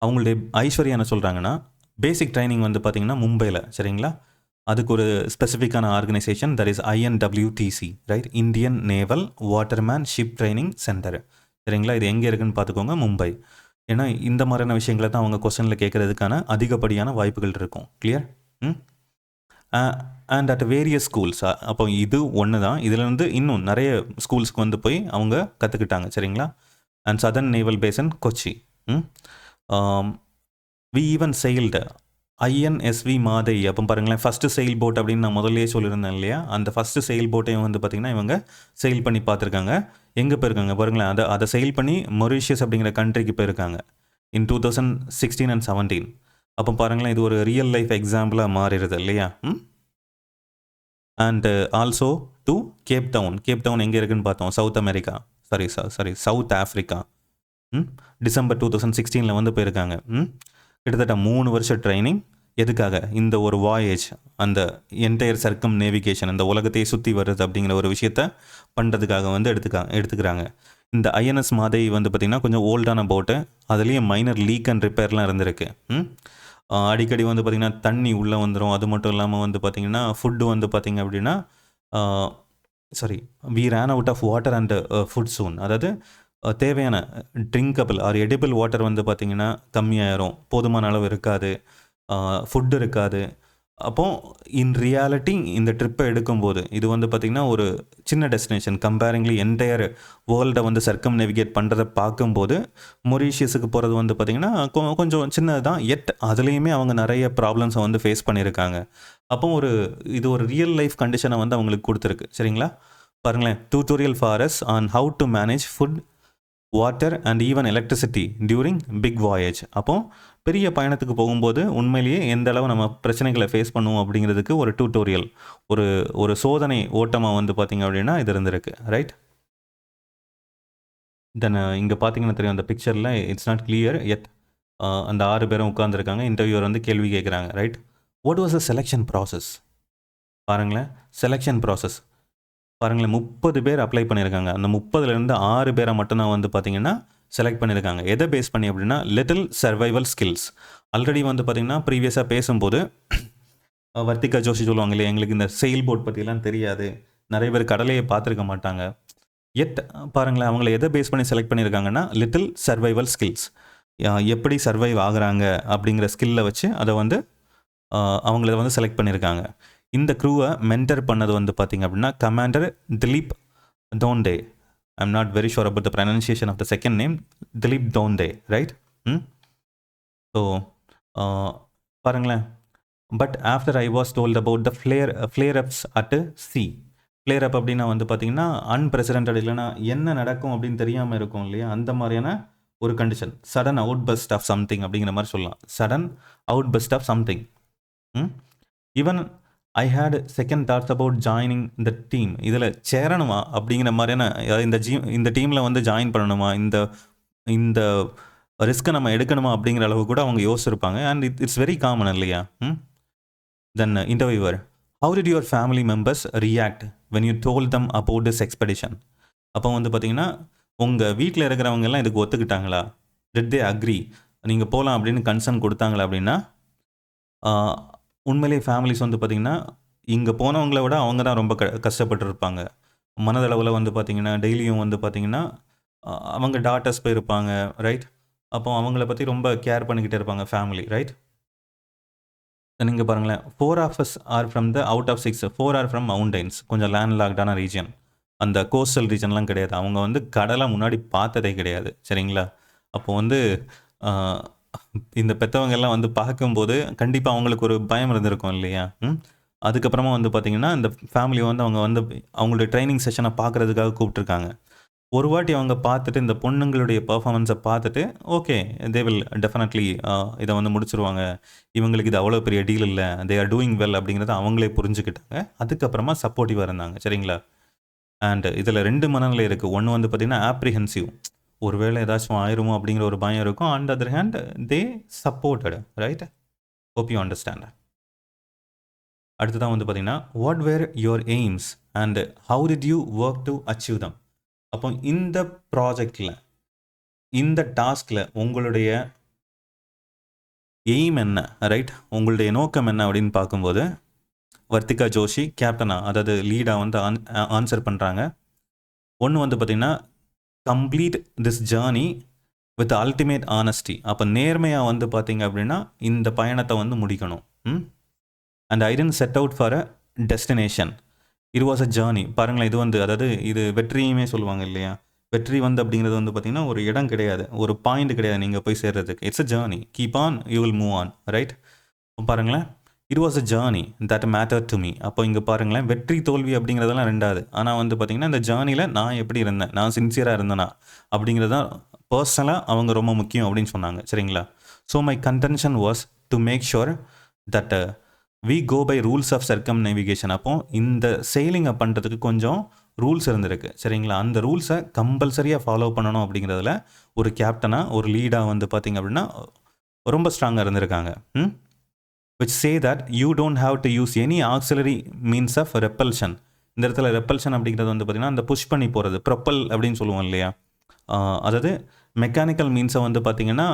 அவங்களுடைய ஐஸ்வர்யா என்ன சொல்கிறாங்கன்னா, பேசிக் ட்ரைனிங் வந்து பார்த்திங்கன்னா மும்பையில். சரிங்களா? அதுக்கு ஒரு ஸ்பெசிஃபிக்கான organisation, that is INWTC, right, Indian naval waterman ship training centre. சரிங்களா? இது எங்கே இருக்குதுன்னு பார்த்துக்கோங்க, மும்பை. ஏன்னா இந்த மாதிரியான விஷயங்களை தான் அவங்க கொஸ்டினில் கேட்குறதுக்கான அதிகப்படியான வாய்ப்புகள் இருக்கும். Clear? And at various schools. அப்போ இது ஒன்று தான், இதில் இன்னும் நிறைய ஸ்கூல்ஸ்க்கு வந்து போய் அவங்க கற்றுக்கிட்டாங்க. சரிங்களா? And southern naval base in Kochi. We even sailed INSV Mhadei. அப்போ பாருங்களேன், ஃபஸ்ட்டு செயில் போட் அப்படின்னு நான் முதல்லையே சொல்லியிருந்தேன் இல்லையா, அந்த ஃபஸ்ட்டு செயில் போட்டையும் வந்து பார்த்திங்கன்னா இவங்க செயில் பண்ணி பார்த்துருக்காங்க. எங்கே போயிருக்காங்க பாருங்களேன், அதை செயில் பண்ணி மொரீஷியஸ் அப்படிங்கிற கண்ட்ரிக்கு போயிருக்காங்க இன் 2016 and 17. அப்போ பாருங்களேன், இது ஒரு ரியல் லைஃப் எக்ஸாம்பிளாக மாறிடுது இல்லையா? And also to Cape Town எங்கே இருக்குதுன்னு பார்த்தோம், South America, South Africa. December 2016 வந்து போயிருக்காங்க. கிட்டத்தட்ட 3 வருஷம் ட்ரைனிங். எதுக்காக? இந்த ஒரு வாயேஜ், அந்த என்டையர் சர்க்கம் நேவிகேஷன், இந்த உலகத்தையே சுற்றி வருது அப்படிங்கிற ஒரு விஷயத்த பண்ணுறதுக்காக வந்து எடுத்துக்கிறாங்க. இந்த INS மாதை வந்து பார்த்திங்கன்னா கொஞ்சம் ஓல்டான போட்டு, அதுலேயும் மைனர் லீக் அண்ட் ரிப்பேர்லாம் இருந்திருக்கு. அடிக்கடி வந்து பார்த்திங்கன்னா தண்ணி உள்ளே வந்துடும். அது மட்டும் இல்லாமல் வந்து பார்த்திங்கன்னா ஃபுட்டு வந்து பார்த்திங்க அப்படின்னா we ran out of water and food soon. அதாவது தேவையான ட்ரிங்கபிள் ஆர் எடிபிள் வாட்டர் வந்து பார்த்திங்கன்னா கம்மியாயிரும், போதுமான அளவு இருக்காது, ஃபுட்டு இருக்காது. அப்போது இன் ரியாலிட்டி இந்த ட்ரிப்பை எடுக்கும்போது இது வந்து பார்த்திங்கன்னா ஒரு சின்ன டெஸ்டினேஷன், கம்பேரிங்லி என்டையர் வேர்ல்டை வந்து சர்க்கம் நேவிகேட் பண்ணுறதை பார்க்கும்போது மொரீஷியஸுக்கு போகிறது வந்து பார்த்திங்கன்னா கொஞ்சம் சின்னது தான். எட் அதுலேயுமே அவங்க நிறைய ப்ராப்ளம்ஸை வந்து ஃபேஸ் பண்ணியிருக்காங்க. அப்போ இது ஒரு ரியல் லைஃப் கண்டிஷனை வந்து அவங்களுக்கு கொடுத்துருக்கு. சரிங்களா? பாருங்களேன், tutorial for us on how to manage food, water and even electricity during big voyage. அப்போது பெரிய பயணத்துக்கு போகும்போது உண்மையிலேயே எந்த அளவு நம்ம பிரச்சனைகளை ஃபேஸ் பண்ணுவோம் அப்படிங்கிறதுக்கு ஒரு டியூட்டோரியல், ஒரு சோதனை ஓட்டமாக வந்து பார்த்திங்க அப்படின்னா இது இருந்திருக்கு. ரைட்? தென் இங்கே பார்த்தீங்கன்னா தெரியும், அந்த பிக்சரில் இட்ஸ் நாட் கிளியர் எட். அந்த 6 பேரும் உட்காந்துருக்காங்க, இன்டர்வியூவர் வந்து கேள்வி கேட்குறாங்க. Right? What was the selection process? பாருங்களேன், செலெக்ஷன் ப்ராசஸ் பாருங்களேன், 30 பேர் அப்ளை பண்ணியிருக்காங்க. அந்த 30லேருந்து 6 பேரை மட்டும்தான் வந்து பார்த்திங்கன்னா செலக்ட் பண்ணியிருக்காங்க. எதை பேஸ் பண்ணி அப்படின்னா லிட்டில் சர்வைவல் ஸ்கில்ஸ். ஆல்ரெடி வந்து பார்த்திங்கன்னா ப்ரீவியஸாக பேசும்போது வர்த்திகா ஜோஷி சொல்லுவாங்க இல்லையா, எங்களுக்கு இந்த செயில் போட் பற்றிலாம் தெரியாது, நிறைய பேர் கடலையை பார்த்துருக்க மாட்டாங்க. பாருங்களேன், அவங்கள எதை பேஸ் பண்ணி செலக்ட் பண்ணியிருக்காங்கன்னா லிட்டில் சர்வைவல் ஸ்கில்ஸ். எப்படி சர்வைவ் ஆகுறாங்க அப்படிங்கிற ஸ்கில்லை வச்சு அதை வந்து அவங்கள வந்து செலக்ட் பண்ணியிருக்காங்க. இந்த க்ரூவை மென்டர் பண்ணது வந்து பார்த்திங்க அப்படின்னா commander Dilip Donde. I'm not very sure about the pronunciation of the second name, Dilip Donde. Right? So பாருங்களேன், but after I was told about the flare ups at sea. Flare up அப்படின்னா வந்து பார்த்திங்கன்னா அன்பிரசிடென்டட், இல்லைன்னா என்ன நடக்கும் அப்படின்னு தெரியாமல் இருக்கும் இல்லையா, அந்த மாதிரியான ஒரு condition. Sudden outburst of something அப்படிங்கிற மாதிரி சொல்லலாம். Sudden outburst of something. Even I had second thoughts about joining the team. இதில் சேரணுமா அப்படிங்கிற மாதிரியான, இந்த டீமில் வந்து ஜாயின் பண்ணணுமா, இந்த ரிஸ்க்கை நம்ம எடுக்கணுமா அப்படிங்கிற அளவு கூட அவங்க யோசிச்சிருப்பாங்க. அண்ட் இட்ஸ் வெரி காமன் இல்லையா? Then interviewer, how did your family members react when you told them about this expedition? அப்போ வந்து பார்த்திங்கன்னா உங்கள் வீட்டில் இருக்கிறவங்க எல்லாம் இதுக்கு ஒத்துக்கிட்டாங்களா? Did they agri? நீங்கள் போகலாம் அப்படின்னு கன்சர்ன் கொடுத்தாங்களா? அப்படின்னா உண்மையிலே ஃபேமிலிஸ் வந்து பார்த்திங்கன்னா இங்கே போனவங்கள விட அவங்க தான் ரொம்ப கஷ்டப்பட்டுருப்பாங்க மனதளவில். வந்து பார்த்திங்கன்னா டெய்லியும் வந்து பார்த்திங்கன்னா அவங்க டாட்டர்ஸ் போயிருப்பாங்க. ரைட்? அப்போ அவங்கள பற்றி ரொம்ப கேர் பண்ணிக்கிட்டே இருப்பாங்க ஃபேமிலி. ரைட்? நீங்கள் பாருங்களேன், 4 of us are from the out of 6, 4 are from mountains. கொஞ்சம் லேண்ட் லாக்டான ரீஜன், அந்த கோஸ்டல் ரீஜன்லாம் கிடையாது. அவங்க வந்து கடலை முன்னாடி பார்த்ததே கிடையாது. சரிங்களா? அப்போ வந்து இந்த பெற்றவங்கெல்லாம் வந்து பார்க்கும்போது கண்டிப்பாக அவங்களுக்கு ஒரு பயம் இருந்திருக்கும் இல்லையா? அதுக்கப்புறமா வந்து பார்த்திங்கன்னா இந்த ஃபேமிலி வந்து அவங்க வந்து அவங்களுடைய ட்ரைனிங் செஷனை பார்க்குறதுக்காக கூப்பிட்ருக்காங்க. ஒரு வாட்டி அவங்க பார்த்துட்டு இந்த பொண்ணுங்களுடைய பெர்ஃபார்மன்ஸை பார்த்துட்டு ஓகே தே வில் டெஃபினெட்லி இதை வந்து முடிச்சிருவாங்க, இவங்களுக்கு இது அவ்வளோ பெரிய டீல் இல்லை, தே ஆர் டூயிங் வெல் அப்படிங்கிறத அவங்களே புரிஞ்சுக்கிட்டாங்க. அதுக்கப்புறமா சப்போர்ட்டிவாக இருந்தாங்க. சரிங்களா? அண்ட் இதில் 2 மனநிலை இருக்குது. ஒன்று வந்து பார்த்திங்கன்னா ஆப்ரிஹென்சிவ், ஒருவேளை ஏதாச்சும் ஆயிருமோ அப்படிங்கிற ஒரு பயம் இருக்கும். And other hand they supported. Right? Hope you understand. அடுத்ததான் வந்து பார்த்திங்கன்னா what were your aims and how did you work to achieve them. அப்போ இந்த ப்ராஜெக்டில், இந்த டாஸ்கில் உங்களுடைய எய்ம் என்ன, ரைட், உங்களுடைய நோக்கம் என்ன அப்படின்னு பார்க்கும்போது வர்த்திகா ஜோஷி கேப்டனா, அதாவது லீடாக வந்து ஆன்சர் பண்ணுறாங்க. ஒன்று வந்து பார்த்திங்கன்னா complete this journey with ultimate honesty. அப்போ நேர்மையாக வந்து பார்த்திங்க அப்படின்னா இந்த பயணத்தை வந்து முடிக்கணும். And I didn't set out for a destination, it was a journey. பாருங்களேன், இது வந்து அதாவது இது வெற்றியுமே சொல்லுவாங்க இல்லையா? வெற்றி வந்து அப்படிங்கிறது வந்து பார்த்திங்கன்னா ஒரு இடம் கிடையாது, ஒரு பாயிண்ட் கிடையாது நீங்கள் போய் சேர்றதுக்கு. It's a journey, keep on you will move on. Right? பாருங்களேன், it was a journey that mattered to me. அப்போ இங்கே பாருங்களேன், வெற்றி தோல்வி அப்படிங்கிறதெல்லாம் ரெண்டாவது. ஆனால் வந்து பார்த்திங்கன்னா இந்த ஜேர்னியில் நான் எப்படி இருந்தேன், நான் சின்சியராக இருந்தேனா அப்படிங்கிறது தான் பர்சனலாக அவங்க ரொம்ப முக்கியம் அப்படின்னு சொன்னாங்க. சரிங்களா? So my contention was to make sure that we go by rules of circumnavigation. அப்போ இந்த செயிலிங்கை பண்ணுறதுக்கு கொஞ்சம் ரூல்ஸ் இருந்திருக்கு. சரிங்களா? அந்த ரூல்ஸை கம்பல்சரியாக ஃபாலோ பண்ணணும் அப்படிங்கிறதுல ஒரு கேப்டனாக, ஒரு லீடாக வந்து பார்த்திங்க அப்படின்னா ரொம்ப ஸ்ட்ராங்காக இருந்திருக்காங்க. which say that you don't have to use any auxiliary means of repulsion. இந்த இடத்துல ரெப்பல்ஷன் அப்படிங்கிறது வந்து பார்த்திங்கன்னா அந்த புஷ் பண்ணி போகிறது, ப்ரொப்பல் அப்படின்னு சொல்லுவோம் இல்லையா? அதாவது மெக்கானிக்கல் மீன்ஸை வந்து பார்த்திங்கன்னா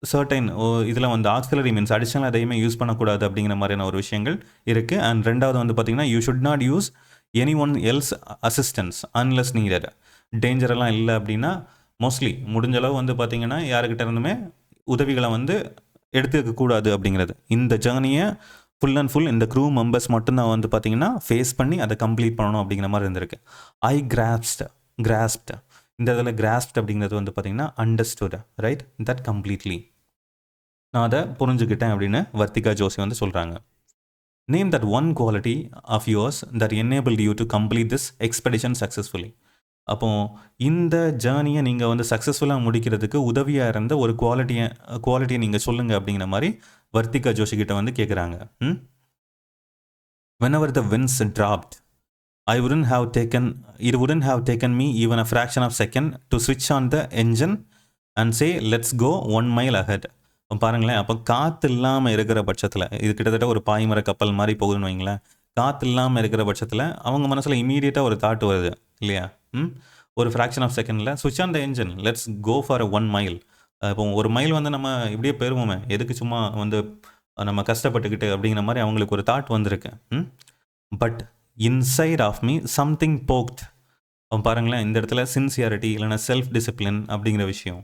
சர்டைன் இதில் வந்து ஆக்சிலரி மீன்ஸ் அடிஷ்னலாக எதையுமே யூஸ் பண்ணக்கூடாது அப்படிங்கிற மாதிரியான ஒரு விஷயங்கள் இருக்குது. அண்ட் ரெண்டாவது வந்து பார்த்திங்கன்னா you should not use any one else assistance unless needed. டேஞ்சரெல்லாம் இல்லை அப்படின்னா மோஸ்ட்லி முடிஞ்சளவு வந்து பார்த்திங்கன்னா யாருக்கிட்ட இருந்துமே உதவிகளை வந்து எடுத்துக்கக்கூடாது அப்படிங்கிறது. இந்த ஜேர்னியை ஃபுல் அண்ட் ஃபுல் இந்த க்ரூ மெம்பர்ஸ் மட்டும்தான் வந்து பார்த்திங்கன்னா ஃபேஸ் பண்ணி அதை கம்ப்ளீட் பண்ணணும் அப்படிங்கிற மாதிரி இருந்திருக்கு. ஐ கிராஸ்ப்ட் இந்த இதில் கிராஸ்ப்ட் அப்படிங்கிறது வந்து பார்த்திங்கன்னா அண்டர்ஸ்டுட், ரைட், தட் கம்ப்ளீட்லி, நான் அதை புரிஞ்சுக்கிட்டேன் அப்படின்னு வர்த்திகா ஜோஷி வந்து சொல்கிறாங்க. Name that one quality of yours that enabled you to complete this expedition successfully. அப்போது இந்த ஜேர்னியை நீங்கள் வந்து சக்ஸஸ்ஃபுல்லாக முடிக்கிறதுக்கு உதவியாக இருந்த ஒரு குவாலிட்டியை நீங்கள் சொல்லுங்கள் அப்படிங்கிற மாதிரி வர்த்திகா ஜோஷிக்கிட்ட வந்து கேட்குறாங்க. whenever the winds dropped, it wouldn't have taken me even a fraction of a second to switch on the engine and say let's go 1 mile ahead. பாருங்களேன், அப்போ காற்று இல்லாமல் இருக்கிற பட்சத்தில், இது கிட்டத்தட்ட ஒரு பாய்மர கப்பல் மாதிரி போகுதுன்னு வைங்களேன், காற்று இல்லாமல் இருக்கிற பட்சத்தில் அவங்க மனசில் இமீடியட்டாக ஒரு தாட் வருது இல்லையா? ஒரு ஃப்ராக்ஷன் ஆஃப் செகண்டில் சுவிட்ச் on the engine, let's go for 1 mile. இப்போ 1 மைல் வந்து நம்ம இப்படியே போயிருவோமே, எதுக்கு சும்மா வந்து நம்ம கஷ்டப்பட்டுக்கிட்டு அப்படிங்கிற மாதிரி அவங்களுக்கு ஒரு தாட் வந்திருக்கு. But inside of me something poked. பாருங்களேன், இந்த இடத்துல சின்சியாரிட்டி இல்லைனா செல்ஃப் டிசிப்ளின் அப்படிங்கிற விஷயம்.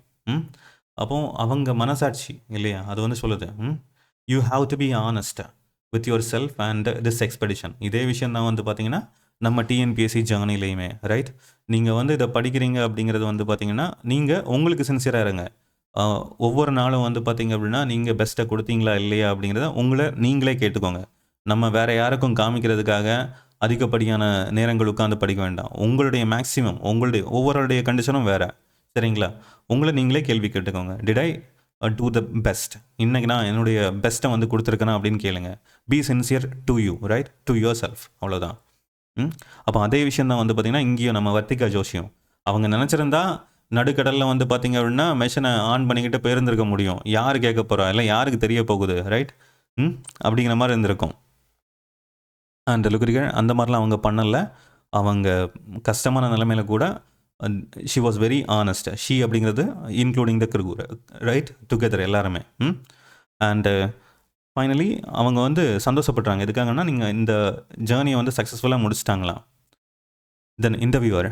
அப்போ அவங்க மனசாட்சி இல்லையா, அது வந்து சொல்லுது, you have to be honest with your self and this expedition. இதே விஷயம் தான் வந்து பார்த்தீங்கன்னா நம்ம டிஎன்பிஎஸ்சி ஜேர்னிலையுமே, ரைட், நீங்கள் வந்து இதை படிக்கிறீங்க அப்படிங்கிறது வந்து பார்த்தீங்கன்னா நீங்கள் உங்களுக்கு சின்சியராக இருங்க. ஒவ்வொரு நாளும் வந்து பார்த்தீங்க அப்படின்னா நீங்கள் பெஸ்ட்டை கொடுத்தீங்களா இல்லையா அப்படிங்கிறத உங்களை நீங்களே கேட்டுக்கோங்க. நம்ம வேறு யாருக்கும் காமிக்கிறதுக்காக அதிகப்படியான நேரங்கள் உட்காந்து படிக்க வேண்டாம். உங்களுடைய மேக்ஸிமம், உங்களுடைய ஒவ்வொருடைய கண்டிஷனும் வேறு, சரிங்களா? உங்களை நீங்களே கேள்வி கேட்டுக்கோங்க. Did I do the best? இன்றைக்கி நான் என்னுடைய பெஸ்ட்டை வந்து கொடுத்துருக்கேனா அப்படின்னு கேளுங்க. Be sincere to you, right, to yourself, அவ்வளோதான். அப்போ அதே விஷயம் தான் வந்து பார்த்திங்கன்னா இங்கேயும் நம்ம வர்த்திகா ஜோஷியும் அவங்க நினச்சிருந்தா நடுக்கடலில் வந்து பார்த்திங்க அப்படின்னா மெஷினை ஆன் பண்ணிக்கிட்டு போயிருந்திருக்க முடியும். யார் கேட்க போகிறா, இல்லை யாருக்கு தெரிய போகுது, ரைட், அப்படிங்கிற மாதிரி இருந்திருக்கும். அண்ட் லுக்ரிகள் அந்த மாதிரிலாம் அவங்க பண்ணலை. அவங்க கஷ்டமான நிலைமையில கூட she was very honest. She அப்படிங்கிறது including the crew, right, together எல்லாருமே. அண்டு ஃபைனலி அவங்க வந்து சந்தோஷப்படுறாங்க. எதுக்காகன்னா நீங்கள் இந்த ஜேர்னியை வந்து சக்ஸஸ்ஃபுல்லாக முடிச்சிட்டாங்களாம். Then interviewer,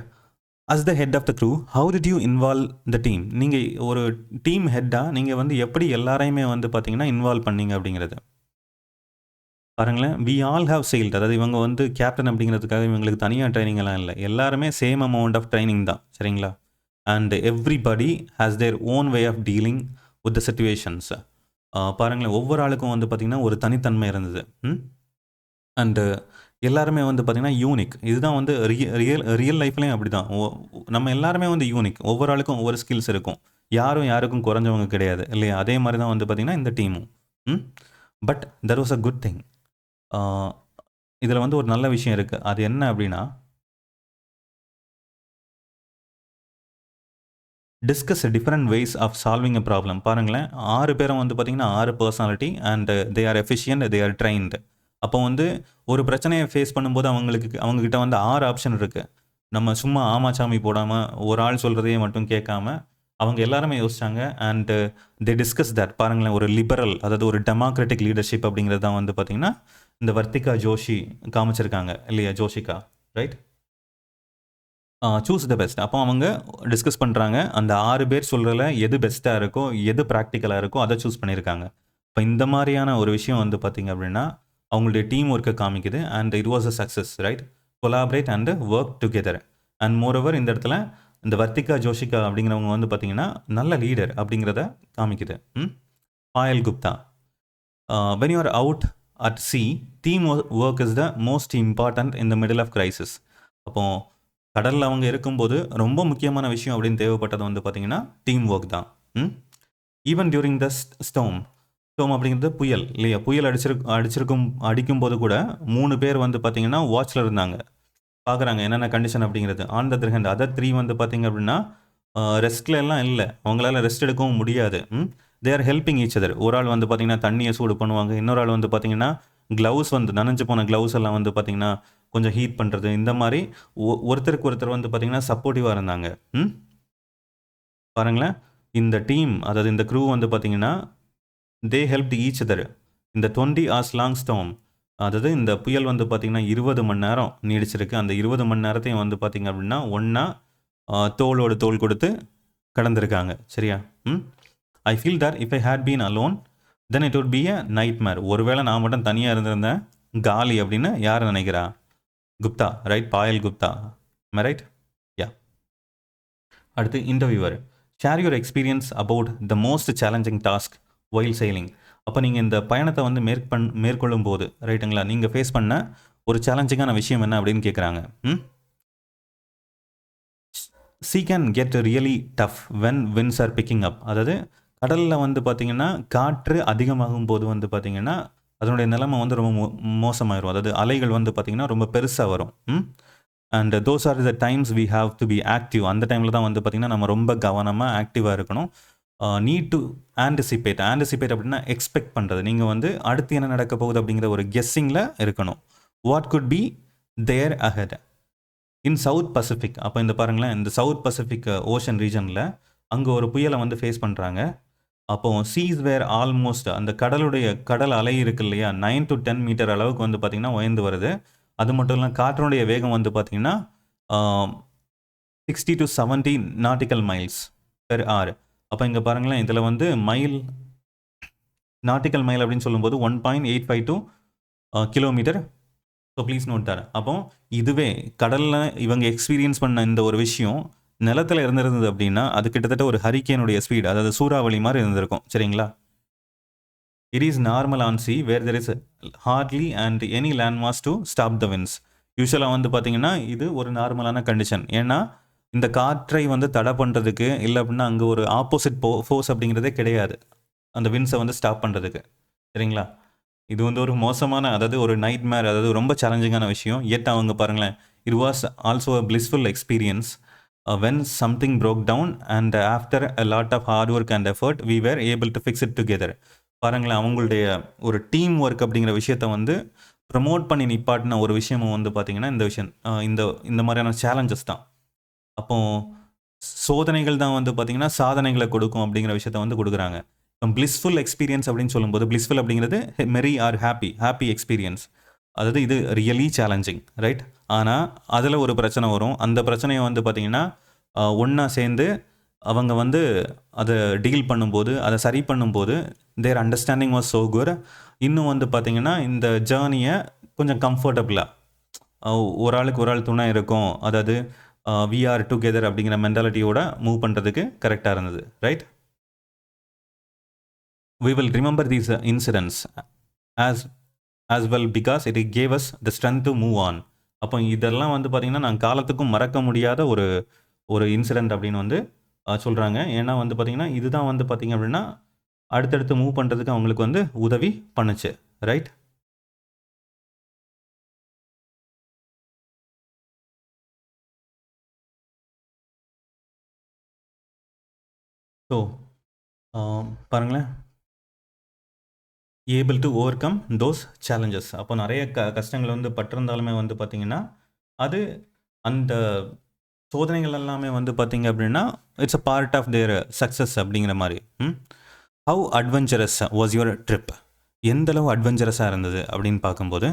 as the head of the crew how did you involve the team? நீங்கள் ஒரு டீம் ஹெட்டாக நீங்கள் வந்து எப்படி எல்லாரையுமே வந்து பார்த்தீங்கன்னா இன்வால்வ் பண்ணீங்க அப்படிங்கிறது பாருங்களேன். வி ஆல் ஹாவ் செயில்ட், அதாவது இவங்க வந்து கேப்டன் அப்படிங்கிறதுக்காக இவங்களுக்கு தனியாக ட்ரைனிங் எல்லாம் இல்லை, எல்லாருமே சேம் அமௌண்ட் ஆஃப் ட்ரைனிங் தான், சரிங்களா? And everybody has their own way of dealing with the situations. பாருங்களேன், ஒவ்வொரு ஆளுக்கும் வந்து பார்த்திங்கன்னா ஒரு தனித்தன்மை இருந்தது. அண்டு எல்லாருமே வந்து பார்த்திங்கன்னா யூனிக். இதுதான் வந்து ரியல் லைஃப்லேயும் அப்படி தான். நம்ம எல்லாருமே வந்து யூனிக். ஒவ்வொரு ஆளுக்கும் ஒவ்வொரு ஸ்கில்ஸ் இருக்கும். யாரும் யாருக்கும் குறைஞ்சவங்க கிடையாது இல்லையா? அதே மாதிரி தான் வந்து பார்த்திங்கன்னா இந்த டீமும். But that was a good thing. இதில் வந்து ஒரு நல்ல விஷயம் இருக்குது. அது என்ன அப்படின்னா, discuss different ways of solving a problem. பாருங்களேன், 6 பேரும் வந்து பார்த்திங்கன்னா 6 personality and they are efficient, they are trained. அப்போ வந்து ஒரு பிரச்சனையை ஃபேஸ் பண்ணும்போது அவங்கக்கிட்ட வந்து 6 ஆப்ஷன் இருக்குது. நம்ம சும்மா ஆமாச்சாமி போடாமல் ஒரு ஆள் சொல்கிறதையே மட்டும் கேட்காம அவங்க எல்லாருமே யோசிச்சாங்க. And they discuss that. பாருங்களேன், ஒரு லிபரல், அதாவது ஒரு டெமோக்ராட்டிக் லீடர்ஷிப் அப்படிங்கிறது தான் வந்து பார்த்திங்கன்னா இந்த வர்த்திகா ஜோஷி காமிச்சிருக்காங்க இல்லையா? Joshika, right? Choose the best. அப்போ அவங்க டிஸ்கஸ் பண்ணுறாங்க. அந்த 6 பேர் சொல்கிறதுல எது பெஸ்ட்டாக இருக்கோ, எது ப்ராக்டிக்கலாக இருக்கோ அதை சூஸ் பண்ணியிருக்காங்க. இப்போ இந்த மாதிரியான ஒரு விஷயம் வந்து பார்த்திங்க அப்படின்னா அவங்களுடைய டீம் ஒர்க்கை காமிக்குது. And it was a success, right? Collaborate and work together. And moreover இந்த இடத்துல இந்த வர்த்திகா ஜோஷிகா அப்படிங்கிறவங்க வந்து பார்த்திங்கன்னா நல்ல லீடர் அப்படிங்கிறத காமிக்குது. Payal Gupta, when you are out at sea, team work is the most important in the middle of crisis. அப்போது கடலில் அவங்க இருக்கும்போது ரொம்ப முக்கியமான விஷயம் அப்படின்னு தேவைப்பட்டது வந்து பார்த்திங்கன்னா டீம் ஒர்க் தான். ஈவன் டியூரிங் த ஸ்டோம் அப்படிங்கிறது புயல் இல்லையா? புயல் அடிக்கும்போது கூட 3 பேர் வந்து பார்த்திங்கன்னா வாட்சில் இருந்தாங்க, பார்க்குறாங்க என்னென்ன கண்டிஷன் அப்படிங்கிறது. On the other hand other 3 வந்து பார்த்திங்க அப்படின்னா ரெஸ்ட்டில் எல்லாம் இல்லை, அவங்களால ரெஸ்ட் எடுக்கவும் முடியாது. They are helping each other. ஒரு ஆள் வந்து பார்த்திங்கன்னா தண்ணியை சூடு பண்ணுவாங்க, இன்னொரு ஆள் வந்து பார்த்திங்கன்னா க்ளவுஸ் வந்து நனைஞ்சு போன க்ளவுஸ் எல்லாம் வந்து பார்த்திங்கன்னா கொஞ்சம் ஹீட் பண்ணுறது. இந்த மாதிரி ஒருத்தருக்கு ஒருத்தர் வந்து பார்த்திங்கன்னா சப்போர்ட்டிவாக இருந்தாங்க. பாருங்களேன், இந்த டீம், அதாவது இந்த க்ரூ வந்து பார்த்திங்கன்னா தே ஹெல்ப்ட் ஈச் அதர். இந்த 20 hours லாங் ஸ்டார்ம், அதாவது இந்த புயல் வந்து பார்த்திங்கன்னா 20 மணி நேரம் நீடிச்சிருக்கு. அந்த 20 மணி நேரத்தையும் வந்து பார்த்திங்க அப்படின்னா ஒன்றா தோளோடு தோள் கொடுத்து கடந்திருக்காங்க. சரியா? I feel that if I had been alone then it would be a nightmare. ஒருவேளை நான் மட்டும் தனியாக இருந்திருந்தேன் காலி அப்படின்னு யார் நினைக்கிறா? Gupta, right? Payal Gupta, right? Yeah. அடுத்து interviewer, share your experience about the most challenging task while sailing. அப்போ நீங்கள் இந்த பயணத்தை வந்து மேற்கொள்ளும் போது, ரைட்டுங்களா, நீங்கள் ஃபேஸ் பண்ண ஒரு சேலஞ்சிங்கான விஷயம் என்ன அப்படின்னு கேட்குறாங்க. Sea can get really tough when winds are picking up. அதாவது கடலில் வந்து பார்த்திங்கன்னா காற்று அதிகமாகும் போது வந்து பார்த்திங்கன்னா அதனுடைய நிலைமை வந்து ரொம்ப மோசமாயிரும். அதாவது அலைகள் வந்து பார்த்திங்கன்னா ரொம்ப பெருசாக வரும். And those are the times we have to be active. அந்த டைமில் தான் வந்து பார்த்திங்கன்னா நம்ம ரொம்ப கவனமாக ஆக்டிவாக இருக்கணும். நீட் டு ஆன்டிசிபேட் அப்படின்னா எக்ஸ்பெக்ட் பண்ணுறது. நீங்கள் வந்து அடுத்து என்ன நடக்க போகுது அப்படிங்கிற ஒரு கெஸ்ஸிங்கில் இருக்கணும். What could be there ahead in South Pacific. அப்போ இந்த பாருங்களேன், இந்த சவுத் பசிபிக் ஓஷன் ரீஜனில் அங்கே ஒரு புயலை வந்து ஃபேஸ் பண்ணுறாங்க. அப்போது சீஸ் வேர் ஆல்மோஸ்ட், அந்த கடல் அலை இருக்கு இல்லையா, 9 to 10 மீட்டர் அளவுக்கு வந்து பார்த்திங்கன்னா உயர்ந்து வருது. அது மட்டும் இல்லாமல் காற்றினுடைய வேகம் வந்து பார்த்திங்கன்னா 60 to 70 nautical miles per hour. அப்போ இங்கே பாருங்களேன், இதில் வந்து நாட்டிக்கல் மைல் அப்படின்னு சொல்லும்போது 1.852 kilometre. So please note that. அப்போ இதுவே கடலில் இவங்க எக்ஸ்பீரியன்ஸ் பண்ண இந்த ஒரு விஷயம் நிலத்தில் இருந்திருந்தது அப்படின்னா அது கிட்டத்தட்ட ஒரு ஹரிக்கேனுடைய ஸ்பீட், அதாவது சூறாவளி மாதிரி இருந்திருக்கும். சரிங்களா? It is normal on sea where there is hardly and any land mass to stop the winds. யூஸ்வலாக வந்து பார்த்திங்கன்னா இது ஒரு நார்மலான கண்டிஷன். ஏன்னா இந்த காற்றை வந்து தடை பண்ணுறதுக்கு இல்லை அப்படின்னா அங்கே ஒரு ஆப்போசிட் ஃபோர்ஸ் அப்படிங்கிறதே கிடையாது அந்த வின்ஸை வந்து ஸ்டாப் பண்ணுறதுக்கு. சரிங்களா? இது வந்து ஒரு மோசமான, அதாவது ஒரு நைட் மேர், அதாவது ரொம்ப சேலஞ்சிங்கான விஷயம். எட் அவங்க பாருங்களேன், it was also a blissful experience when something broke down and after a lot of hard work and effort we were able to fix it together. பாருங்களேன், அவங்களுடைய ஒரு டீம் ஒர்க் அப்படிங்கிற விஷயத்தை வந்து ப்ரமோட் பண்ணி நிப்பாட்டின ஒரு விஷயமும் வந்து பார்த்திங்கன்னா இந்த விஷயம், இந்த மாதிரியான சேலஞ்சஸ் தான். அப்போது சோதனைகள் தான் வந்து பார்த்திங்கன்னா சாதனைகளை கொடுக்கும் அப்படிங்கிற விஷயத்த வந்து கொடுக்குறாங்க. பிளிஸ்ஃபுல் எக்ஸ்பீரியன்ஸ் அப்படின்னு சொல்லும்போது பிளிஸ்ஃபுல் அப்படிங்கிறது மெரி ஆர் ஹாப்பி எக்ஸ்பீரியன்ஸ். அதாவது இது ரியலி சேலஞ்சிங், ரைட்? ஆனால் அதில் ஒரு பிரச்சனை வரும். அந்த பிரச்சனையை வந்து பார்த்திங்கன்னா ஒன்றா சேர்ந்து அவங்க வந்து அதை டீல் பண்ணும்போது, அதை சரி பண்ணும்போது தேர் அண்டர்ஸ்டாண்டிங் வாஸ் ஸோ குட். இன்னும் வந்து பார்த்திங்கன்னா இந்த ஜேர்னியை கொஞ்சம் கம்ஃபர்டபுளாக ஒரு ஆளுக்கு ஒரு ஆள் துணை இருக்கும், அதாவது வி ஆர் டுகெதர் அப்படிங்கிற மென்டாலிட்டியோட மூவ் பண்ணுறதுக்கு கரெக்டாக இருந்தது, right? We will remember these incidents as as well because it gave us the strength to move on. அப்போ இதெல்லாம் வந்து பார்த்தீங்கன்னா நான் காலத்துக்கும் மறக்க முடியாத ஒரு ஒரு இன்சிடென்ட் அப்படின்னு வந்து சொல்கிறாங்க. ஏன்னா வந்து பார்த்தீங்கன்னா இதுதான் வந்து பார்த்தீங்க அப்படின்னா அடுத்தடுத்து மூவ் பண்ணுறதுக்கு அவங்களுக்கு வந்து உதவி பண்ணுச்சு, ரைட்? ஸோ பாருங்களேன், able to over come those challenges. அப்போ நிறைய கஷ்டங்கள் வந்து பட்டிருந்தாலுமே வந்து பார்த்தீங்கன்னா அது அந்த சோதனைகள் எல்லாமே வந்து பார்த்தீங்க அப்படின்னா it's a part of their success அப்படிங்கிற மாதிரி. How adventurous was your trip? எந்தளவு அட்வென்ச்சரஸாக இருந்தது அப்படின்னு பார்க்கும்போது,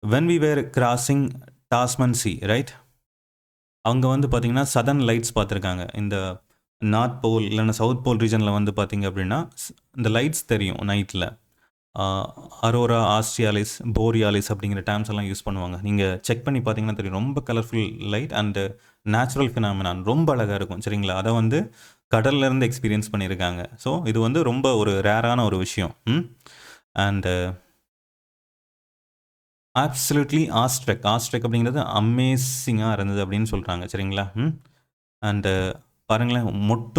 when we were crossing Tasman sea, right? அவங்க வந்து பார்த்தீங்கன்னா சதர்ன் லைட்ஸ் பார்த்துருக்காங்க. இந்த நார்த் போல் இல்லைன்னா சவுத் போல் ரீஜனில் வந்து பார்த்தீங்க அப்படின்னா இந்த லைட்ஸ் தெரியும் நைட்டில். அரோரா ஆஸ்ட்ரியாலிஸ், போரியாலிஸ் அப்படிங்கிற டேர்ம்ஸ் எல்லாம் யூஸ் பண்ணுவாங்க. நீங்கள் செக் பண்ணி பார்த்தீங்கன்னா தெரியும், ரொம்ப colourful light and natural phenomenon, ரொம்ப அழகாக இருக்கும், சரிங்களா? அதை வந்து கடல்லேருந்து எக்ஸ்பீரியன்ஸ் பண்ணியிருக்காங்க. ஸோ இது வந்து ரொம்ப ஒரு ரேரான ஒரு விஷயம். அண்டு ஆப்சல்யூட்லி ஆஸ்ட்ரக் அப்படிங்கிறது அமேசிங்காக இருந்தது அப்படின்னு சொல்கிறாங்க, சரிங்களா? அண்டு பாருங்களேன்,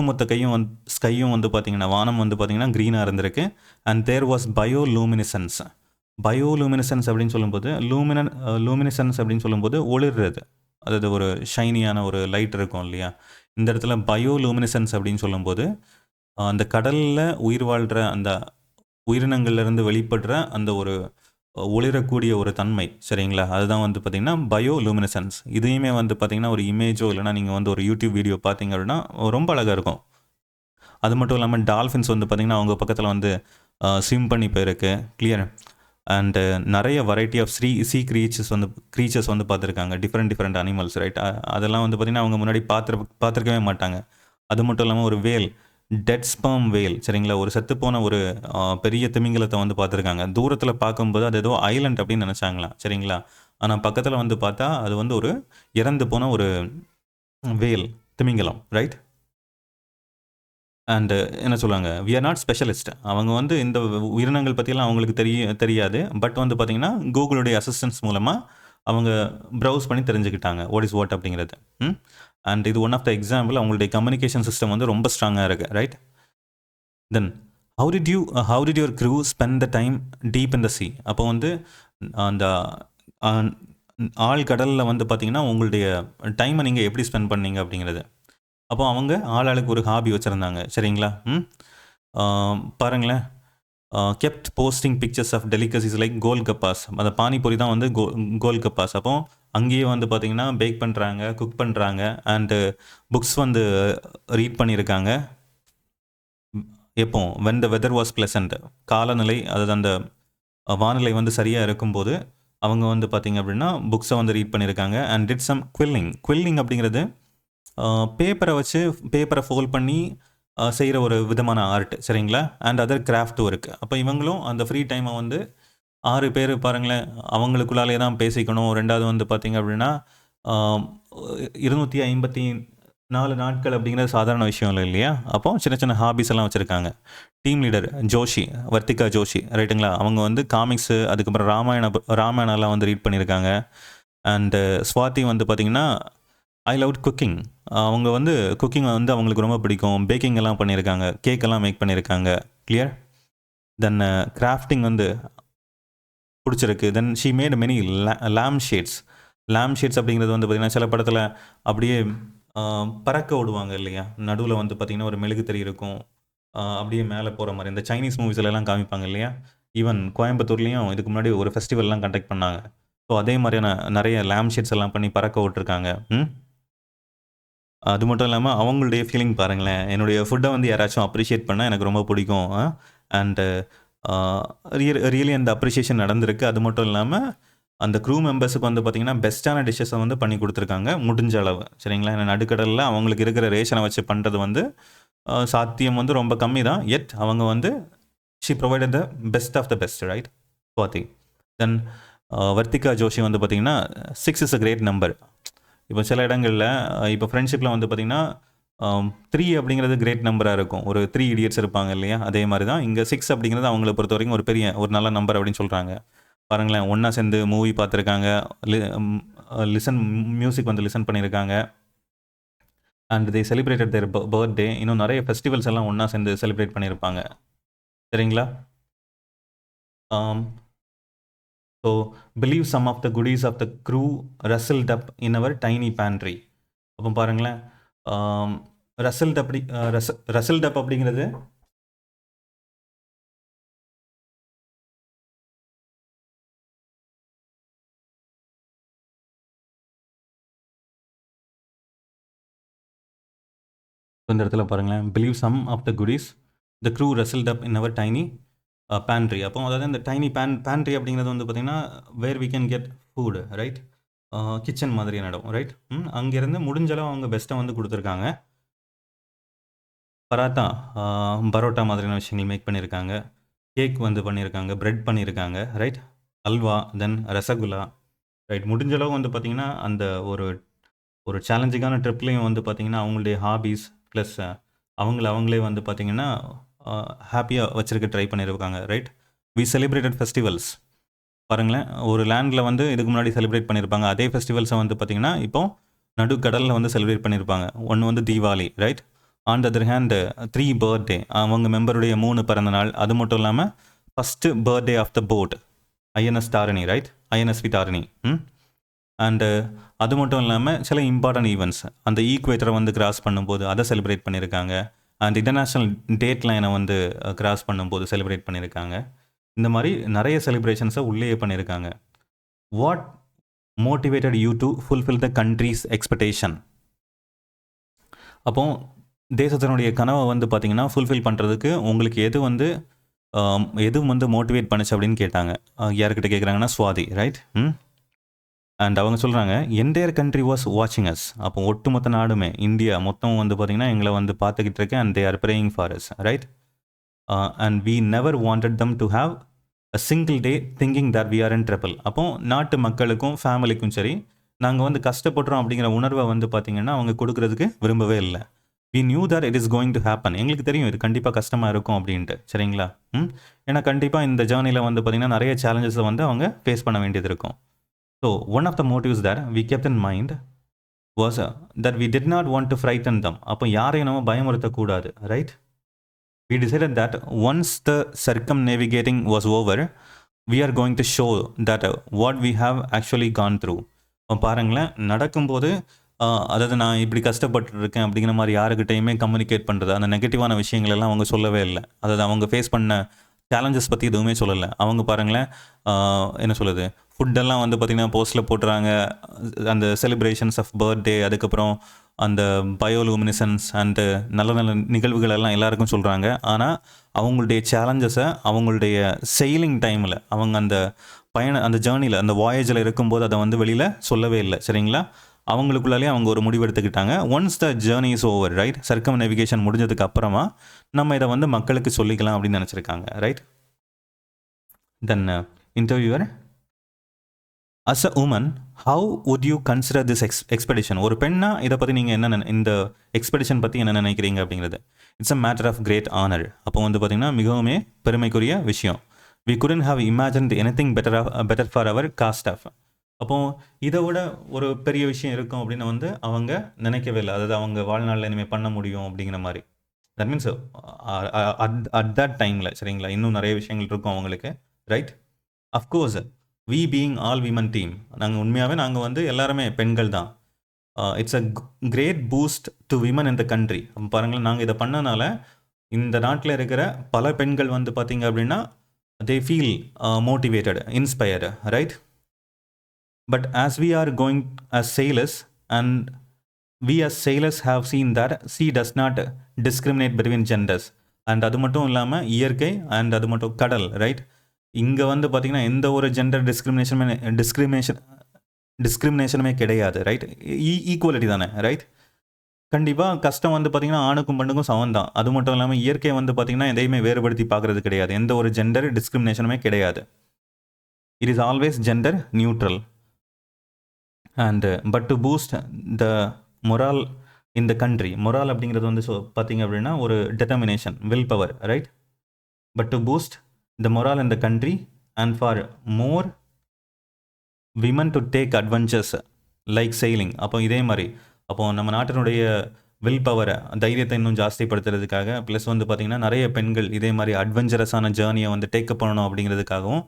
மொத்த கையும் ஸ்கையும் வந்து பார்த்தீங்கன்னா வானம் வந்து பார்த்தீங்கன்னா க்ரீனாக இருந்திருக்கு. அண்ட் தேர் வாஸ் பயோலூமினிசன்ஸ் அப்படின்னு சொல்லும்போது லூமினிசன்ஸ் அப்படின்னு சொல்லும்போது ஒளிர்றது, அதாவது ஒரு ஷைனியான ஒரு லைட் இருக்கும் இல்லையா? இந்த இடத்துல பயோலூமினிசன்ஸ் அப்படின்னு சொல்லும்போது அந்த கடலில் உயிர் வாழ்கிற அந்த உயிரினங்கள்லேருந்து வெளிப்படுற அந்த ஒரு ஒளிரக்கூடிய ஒரு தன்மை, சரிங்களா? அதுதான் வந்து பார்த்திங்கன்னா பயோலூமினசன்ஸ். இதையுமே வந்து பார்த்திங்கன்னா ஒரு இமேஜோ இல்லைனா நீங்கள் வந்து ஒரு யூடியூப் வீடியோ பார்த்தீங்க அப்படின்னா ரொம்ப அழகாக இருக்கும். அது மட்டும் இல்லாமல் டால்ஃபின்ஸ் வந்து பார்த்திங்கன்னா அவங்க பக்கத்தில் வந்து ஸ்விம் பண்ணி போயிருக்கு, கிளியர். அண்டு நிறைய வெரைட்டி ஆஃப் சீ க்ரீச்சர்ஸ் வந்து பார்த்துருக்காங்க, டிஃப்ரெண்ட் அனிமல்ஸ், ரைட்? அதெல்லாம் வந்து பார்த்திங்கன்னா அவங்க முன்னாடி பார்த்துருக்கவே மாட்டாங்க. அது மட்டும் இல்லாமல் ஒரு வேல், டெட் ஸ்பெர்ம் வேல், சரிங்களா? ஒரு செத்துப்போன ஒரு பெரிய திமிங்கலத்தை வந்து பார்த்துருக்காங்க. தூரத்தில் பார்க்கும்போது அது ஏதோ ஐலண்ட் அப்படின்னு நினச்சாங்களாம், சரிங்களா? ஆனால் பக்கத்தில் வந்து பார்த்தா அது வந்து ஒரு இறந்து போன ஒரு வேல், திமிங்கலம், ரைட்? அண்டு என்ன சொல்லுவாங்க, வி ஆர் நாட் ஸ்பெஷலிஸ்ட். அவங்க வந்து இந்த உயிரினங்கள் பற்றியெல்லாம் அவங்களுக்கு தெரியாது. பட் வந்து பார்த்திங்கன்னா கூகுளுடைய அசிஸ்டன்ஸ் மூலமாக அவங்க ப்ரௌஸ் பண்ணி தெரிஞ்சுக்கிட்டாங்க வாட் அப்படிங்கிறது. அண்ட் இது ஒன் ஆஃப் த எக்ஸாம்பிள். அவங்களுடைய கம்யூனிகேஷன் சிஸ்டம் வந்து ரொம்ப ஸ்ட்ராங்காக இருக்குது, right? Then how did your crew spend the time deep in the sea? அப்போ வந்து அந்த ஆழ்கடலில் வந்து பார்த்திங்கன்னா உங்களுடைய டைமை நீங்கள் எப்படி ஸ்பெண்ட் பண்ணீங்க அப்படிங்கிறது. அப்போ அவங்க ஆளுக்கு ஒரு ஹாபி வச்சுருந்தாங்க, சரிங்களா? பாருங்களேன், kept posting pictures of delicacies like golgappas. அந்த பானிபூரி தான் வந்து கோல்கப்பாஸ். அப்போ அங்கேயே வந்து பார்த்திங்கன்னா பேக் பண்ணுறாங்க, குக் பண்ணுறாங்க, அண்டு புக்ஸ் வந்து ரீட் பண்ணியிருக்காங்க. எப்போ when the weather was pleasant, காலநிலை, அதாவது அந்த வானிலை வந்து சரியாக இருக்கும்போது அவங்க வந்து பார்த்திங்க அப்படின்னா புக்ஸை வந்து ரீட் பண்ணியிருக்காங்க. அண்ட் டிட் சம் குவில்லிங் அப்படிங்கிறது பேப்பரை ஃபோல்ட் பண்ணி செய்கிற ஒரு விதமான ஆர்ட், சரிங்களா? And other craft work. அப்போ இவங்களும் அந்த ஃப்ரீ டைமை வந்து 6 பேர் பாருங்களேன், அவங்களுக்குள்ளாலே தான் பேசிக்கணும். ரெண்டாவது வந்து பார்த்திங்க அப்படின்னா 254 நாட்கள் அப்படிங்கிறது சாதாரண விஷயம் இல்லை இல்லையா? அப்போ சின்ன ஹாபிஸ் எல்லாம் வச்சுருக்காங்க. டீம் லீடர் வர்த்திகா ஜோஷி, ரைட்டுங்களா? அவங்க வந்து காமிக்ஸு, அதுக்கப்புறம் ராமாயணம்லாம் வந்து ரீட் பண்ணியிருக்காங்க. அண்டு ஸ்வாதி வந்து பார்த்திங்கன்னா ஐ லவ் குக்கிங். அவங்க வந்து குக்கிங் வந்து அவங்களுக்கு ரொம்ப பிடிக்கும். பேக்கிங் எல்லாம் பண்ணியிருக்காங்க, கேக்கெல்லாம் மேக் பண்ணியிருக்காங்க, கிளியர். தென் கிராஃப்டிங் வந்து பிடிச்சிருக்கு. Then she made many lamp shades அப்படிங்கிறது வந்து பார்த்திங்கன்னா சில படத்தில் அப்படியே பறக்க விடுவாங்க இல்லையா? நடுவில் வந்து பார்த்திங்கன்னா ஒரு மெழுகுத்திரி இருக்கும், அப்படியே மேலே போகிற மாதிரி. இந்த சைனீஸ் மூவிஸ்லாம் காமிப்பாங்க இல்லையா? ஈவன் கோயம்புத்தூர்லேயும் இதுக்கு முன்னாடி ஒரு ஃபெஸ்டிவல்லாம் கண்டக்ட் பண்ணாங்க. ஸோ அதே மாதிரியான நிறைய லேம் ஷேட்ஸ் எல்லாம் பண்ணி பறக்க விட்டுருக்காங்க. அது மட்டும் இல்லாமல் அவங்களுடைய ஃபீலிங் பாருங்களேன், என்னுடைய ஃபுட்டை வந்து யாராச்சும் அப்ரிஷியேட் பண்ணால் எனக்கு ரொம்ப பிடிக்கும். அண்டு ரியலி அந்த அப்ரிஷியேஷன் நடந்திருக்கு. அது மட்டும் இல்லாமல் அந்த க்ரூ மெம்பர்ஸுக்கு வந்து பார்த்திங்கன்னா பெஸ்ட்டான டிஷ்ஷஸை வந்து பண்ணி கொடுத்துருக்காங்க முடிஞ்ச அளவு, சரிங்களா? ஏன்னா நடுக்கடலில் அவங்களுக்கு இருக்கிற ரேஷனை வச்சு பண்ணுறது வந்து சாத்தியம் வந்து ரொம்ப கம்மி தான். எட் அவங்க வந்து she provided the best of the best, right? Swathi. Then Vartika Joshi வந்து பார்த்திங்கன்னா 6 இஸ் அ கிரேட் நம்பர். இப்போ சில இடங்களில் இப்போ ஃப்ரெண்ட்ஷிப்பில் வந்து பார்த்திங்கன்னா 3 அப்படிங்கிறது கிரேட் நம்பராக இருக்கும். ஒரு 3 இடியட்ஸ் இருப்பாங்க இல்லையா? அதே மாதிரி தான் இங்கே 6 அப்படிங்கிறது அவங்கள பொறுத்த வரைக்கும் ஒரு நல்ல நம்பர் அப்படின்னு சொல்கிறாங்க. பாருங்களேன், ஒன்றா சேர்ந்து மூவி பார்த்துருக்காங்க, மியூசிக் வந்து லிசன் பண்ணியிருக்காங்க, and they celebrated their birthday. இன்னும் நிறைய ஃபெஸ்டிவல்ஸ் எல்லாம் ஒன்றா சேர்ந்து செலிப்ரேட் பண்ணியிருப்பாங்க. சரிங்களா? So believe some of the goodies of the crew rustled up in our tiny pantry. அப்போ பாருங்களேன், ரசில்ட் அப் அப்படிங்கிறது இந்த இடத்துல பாருங்களேன், believe some of the goodies the crew rustled up in our tiny pantry. அப்போ அதாவது இந்த டைனி பேண்ட்ரி அப்படிங்கிறது வந்து பார்த்திங்கன்னா where we can get food, right? Kitchen மாதிரியான இடம், ரைட்? அங்கேருந்து முடிஞ்சளவு அவங்க பெஸ்ட்டை வந்து கொடுத்துருக்காங்க. பராத்தா, பரோட்டா மாதிரியான விஷயங்கள் மேக் பண்ணியிருக்காங்க, கேக் வந்து பண்ணியிருக்காங்க, ப்ரெட் பண்ணியிருக்காங்க, ரைட்? அல்வா, தென் ரசகுல்லா, ரைட்? முடிஞ்சளவு வந்து பார்த்திங்கன்னா அந்த ஒரு சேலஞ்சிங்கான ட்ரிப்லேயும் வந்து பார்த்திங்கன்னா அவங்களுடைய ஹாபீஸ் ப்ளஸ் அவங்களே வந்து பார்த்திங்கன்னா ஹாப்பியாக வச்சுருக்க ட்ரை பண்ணியிருக்காங்க, ரைட்? We celebrated festivals. பாருங்களேன், ஒரு லேண்டில் வந்து இதுக்கு முன்னாடி செலிப்ரேட் பண்ணியிருப்பாங்க. அதே ஃபெஸ்டிவல்ஸை வந்து பார்த்திங்கன்னா இப்போது நடுக்கடலில் வந்து செலிப்ரேட் பண்ணியிருப்பாங்க. ஒன்று வந்து Deepavali, right? On the other hand 3 birthday, அவங்க மெம்பருடைய 3 பிறந்த நாள். அது மட்டும் இல்லாமல் first birthday of the boat INS Tarini, right? INSV Tarini. And அது மட்டும் இல்லாமல் சில இம்பார்ட்டன்ட் ஈவெண்ட்ஸ், அந்த ஈக்குவேட்டரை வந்து கிராஸ் பண்ணும்போது அதை செலிப்ரேட் பண்ணியிருக்காங்க. அண்ட் இன்டர்நேஷ்னல் டேட் லைனை வந்து கிராஸ் பண்ணும்போது செலிப்ரேட் பண்ணியிருக்காங்க. இந்த மாதிரி நிறைய செலிப்ரேஷன்ஸை உள்ளேயே பண்ணியிருக்காங்க. What motivated you to fulfil the countries expectation? அப்போ தேசத்தினுடைய கனவை வந்து பார்த்தீங்கன்னா ஃபுல்ஃபில் பண்ணுறதுக்கு உங்களுக்கு எது வந்து மோட்டிவேட் பண்ணுச்சு அப்படின்னு கேட்டாங்க. யார்கிட்ட கேட்குறாங்கன்னா சுவாதி, ரைட்? அண்ட் அவங்க சொல்கிறாங்க, என்டையர் கண்ட்ரி வாஸ் வாட்சிங் அஸ். அப்போ ஒட்டுமொத்த நாடுமே, இந்தியா மொத்தம் வந்து பார்த்திங்கன்னா எங்களை வந்து பார்த்துக்கிட்டு இருக்கேன். And they are praying for us, right? And we never wanted them to have a single day thinking that we are in trouble. அப்போ நாட்டு மக்களுக்கும் ஃபேமிலிக்கும் சரி, நாங்கள் வந்து கஷ்டப்படுறோம் அப்படிங்கிற உணர்வை வந்து பார்த்திங்கன்னா அவங்க கொடுக்கறதுக்கு விரும்பவே இல்லை. We knew that it is going to happen. எங்களுக்கு தெரியும் இது கண்டிப்பாக கஷ்டமாக இருக்கும் அப்படின்ட்டு, சரிங்களா? ஏன்னா கண்டிப்பாக இந்த ஜேர்னியில் வந்து பார்த்திங்கன்னா நிறைய சேலஞ்சஸை வந்து அவங்க ஃபேஸ் பண்ண வேண்டியது இருக்கும். So, one of the motives that we kept in mind was that we did not want to frighten them. அப்போ யாரையும் நம்ம பயமுறுத்தக்கூடாது, right? We decided that once the circumnavigating was over, we are going to show that what we have actually gone through. பாருங்களேன், நடக்கும்போது அதாவது நான் இப்படி கஷ்டப்பட்டுருக்கேன் அப்படிங்கிற மாதிரி யாருக்கிட்டையுமே கம்யூனிகேட் பண்ணுறது, அந்த நெகட்டிவான விஷயங்கள் எல்லாம் அவங்க சொல்லவே இல்லை. அதாவது அவங்க ஃபேஸ் பண்ண சேலஞ்சஸ் பற்றி எதுவுமே சொல்லலை. அவங்க பாருங்களேன், என்ன சொல்லுது, ஃபுட்டெல்லாம் வந்து பார்த்திங்கன்னா போஸ்ட்டில் போட்டுறாங்க. அந்த செலிப்ரேஷன்ஸ் ஆஃப் பர்த்டே, அதுக்கப்புறம் அந்த பயோலூமினிசன்ஸ் அண்டு நல்ல நல்ல நிகழ்வுகள் எல்லாம் எல்லாருக்கும் சொல்கிறாங்க. ஆனால் அவங்களுடைய சேலஞ்சஸை அவங்களுடைய செயிலிங் டைமில், அவங்க அந்த ஜேர்னியில், அந்த வாயேஜில் இருக்கும்போது அதை வந்து வெளியில் சொல்லவே இல்லை, சரிங்களா? அவங்களுக்குள்ளாலே அவங்க ஒரு முடிவு எடுத்துக்கிட்டாங்க. Once the journey is over, right? Circumnavigation முடிஞ்சதுக்கு அப்புறமா நம்ம இதை வந்து மக்களுக்கு சொல்லிக்கலாம் அப்படின்னு நினச்சிருக்காங்க, right? Then interviewer, as a woman how would you consider this expedition? ஒரு பெண்ணாக இதை பற்றி நீங்கள் இந்த எக்ஸ்பெடிஷன் பற்றி என்ன நினைக்கிறீங்க அப்படிங்கிறது. It's a matter of great honour. அப்போ வந்து பார்த்திங்கன்னா மிகவுமே பெருமைக்குரிய விஷயம். We couldn't have imagined anything better for our cast off. அப்போது இதை விட ஒரு பெரிய விஷயம் இருக்கும் அப்படின்னு வந்து அவங்க நினைக்கவே இல்லை. அதாவது அவங்க வாழ்நாளில் இனிமேல் பண்ண முடியும் அப்படிங்கிற மாதிரி. தட் மீன்ஸ் அட் தட் டைமில், சரிங்களா? இன்னும் நிறைய விஷயங்கள் இருக்கும் அவங்களுக்கு, right? Of course we being all women team, நாங்கள் வந்து எல்லாருமே பெண்கள் தான். It's a great boost to women in the country. பாருங்களேன், நாங்கள் இதை பண்ணனால இந்த நாட்டில் இருக்கிற பல பெண்கள் வந்து பார்த்தீங்க அப்படின்னா they feel motivated, inspired, right? But as we are going as sailors, and we as sailors have seen that sea does not discriminate between genders. And அது மட்டும் இல்லாமல் இயற்கை அண்ட் அது மட்டும் கடல், ரைட்? இங்கே வந்து பார்த்திங்கன்னா எந்த ஒரு ஜெண்டர் டிஸ்கிரிமினேஷனுமே கிடையாது, ரைட்? ஈக்குவலிட்டி தானே, ரைட்? கண்டிப்பாக கஷ்டம் வந்து பார்த்திங்கன்னா ஆணுக்கும் பெண்ணுக்கும் சமம் தான். அது மட்டும் இல்லாமல் இயற்கை வந்து பார்த்திங்கன்னா எதையுமே வேறுபடுத்தி பார்க்குறது கிடையாது. எந்த ஒரு ஜெண்டர் டிஸ்கிரிமினேஷனுமே கிடையாது. It is always gender neutral. And but to boost the morale இந்த கண்ட்ரி. மொரால் அப்படிங்கிறது வந்து பார்த்தீங்க அப்படின்னா ஒரு determination, will power, right? But to boost the morale in the country and for more women to take adventures like sailing. அப்போ இதே மாதிரி அப்போ நம்ம நாட்டினுடைய வில் பவரை, தைரியத்தை இன்னும் ஜாஸ்திப்படுத்துறதுக்காக, ப்ளஸ் வந்து பார்த்திங்கன்னா நிறைய பெண்கள் இதே மாதிரி அட்வென்ச்சரஸான ஜேர்னியை வந்து டேக்கப் பண்ணணும் அப்படிங்கிறதுக்காகவும்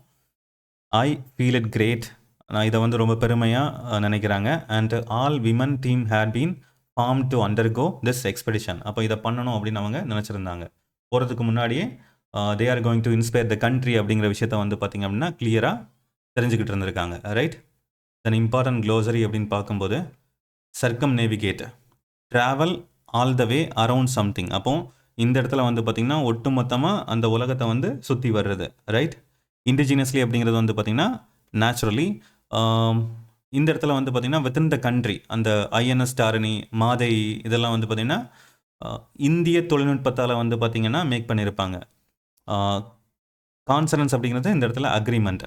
ஐ ஃபீல் இட் கிரேட். நான் இதை வந்து ரொம்ப பெருமையாக நினைக்கிறாங்க. And all women team had been form to undergo this expedition. அப்போ இதை பண்ணணும் அப்படின்னு அவங்க நினச்சிருந்தாங்க. போகிறதுக்கு முன்னாடியே they are going to inspire the country அப்படிங்கிற விஷயத்த வந்து பார்த்திங்க அப்படின்னா கிளியராக தெரிஞ்சுக்கிட்டு இருந்திருக்காங்க, ரைட்? தென் இம்பார்ட்டன்ட் க்ளோசரி அப்படின்னு பார்க்கும்போது circumnavigate, travel all the way around something. அப்போ இந்த இடத்துல வந்து பார்த்திங்கன்னா ஒட்டு மொத்தமாக அந்த உலகத்தை வந்து சுற்றி வர்றது, ரைட்? இண்டிஜினியஸ்லி அப்படிங்கிறது வந்து பார்த்திங்கன்னா நேச்சுரலி. இந்த இடத்துல வந்து பார்த்திங்கன்னா வித்தின் த கண்ட்ரி அந்த ஐஎன்எஸ் டாரினி, மாதை இதெல்லாம் வந்து பார்த்திங்கன்னா இந்திய தொழில்நுட்பத்தால் வந்து பார்த்திங்கன்னா மேக் பண்ணியிருப்பாங்க. கான்சனன்ஸ் அப்படிங்கிறது இந்த இடத்துல அக்ரிமெண்ட்.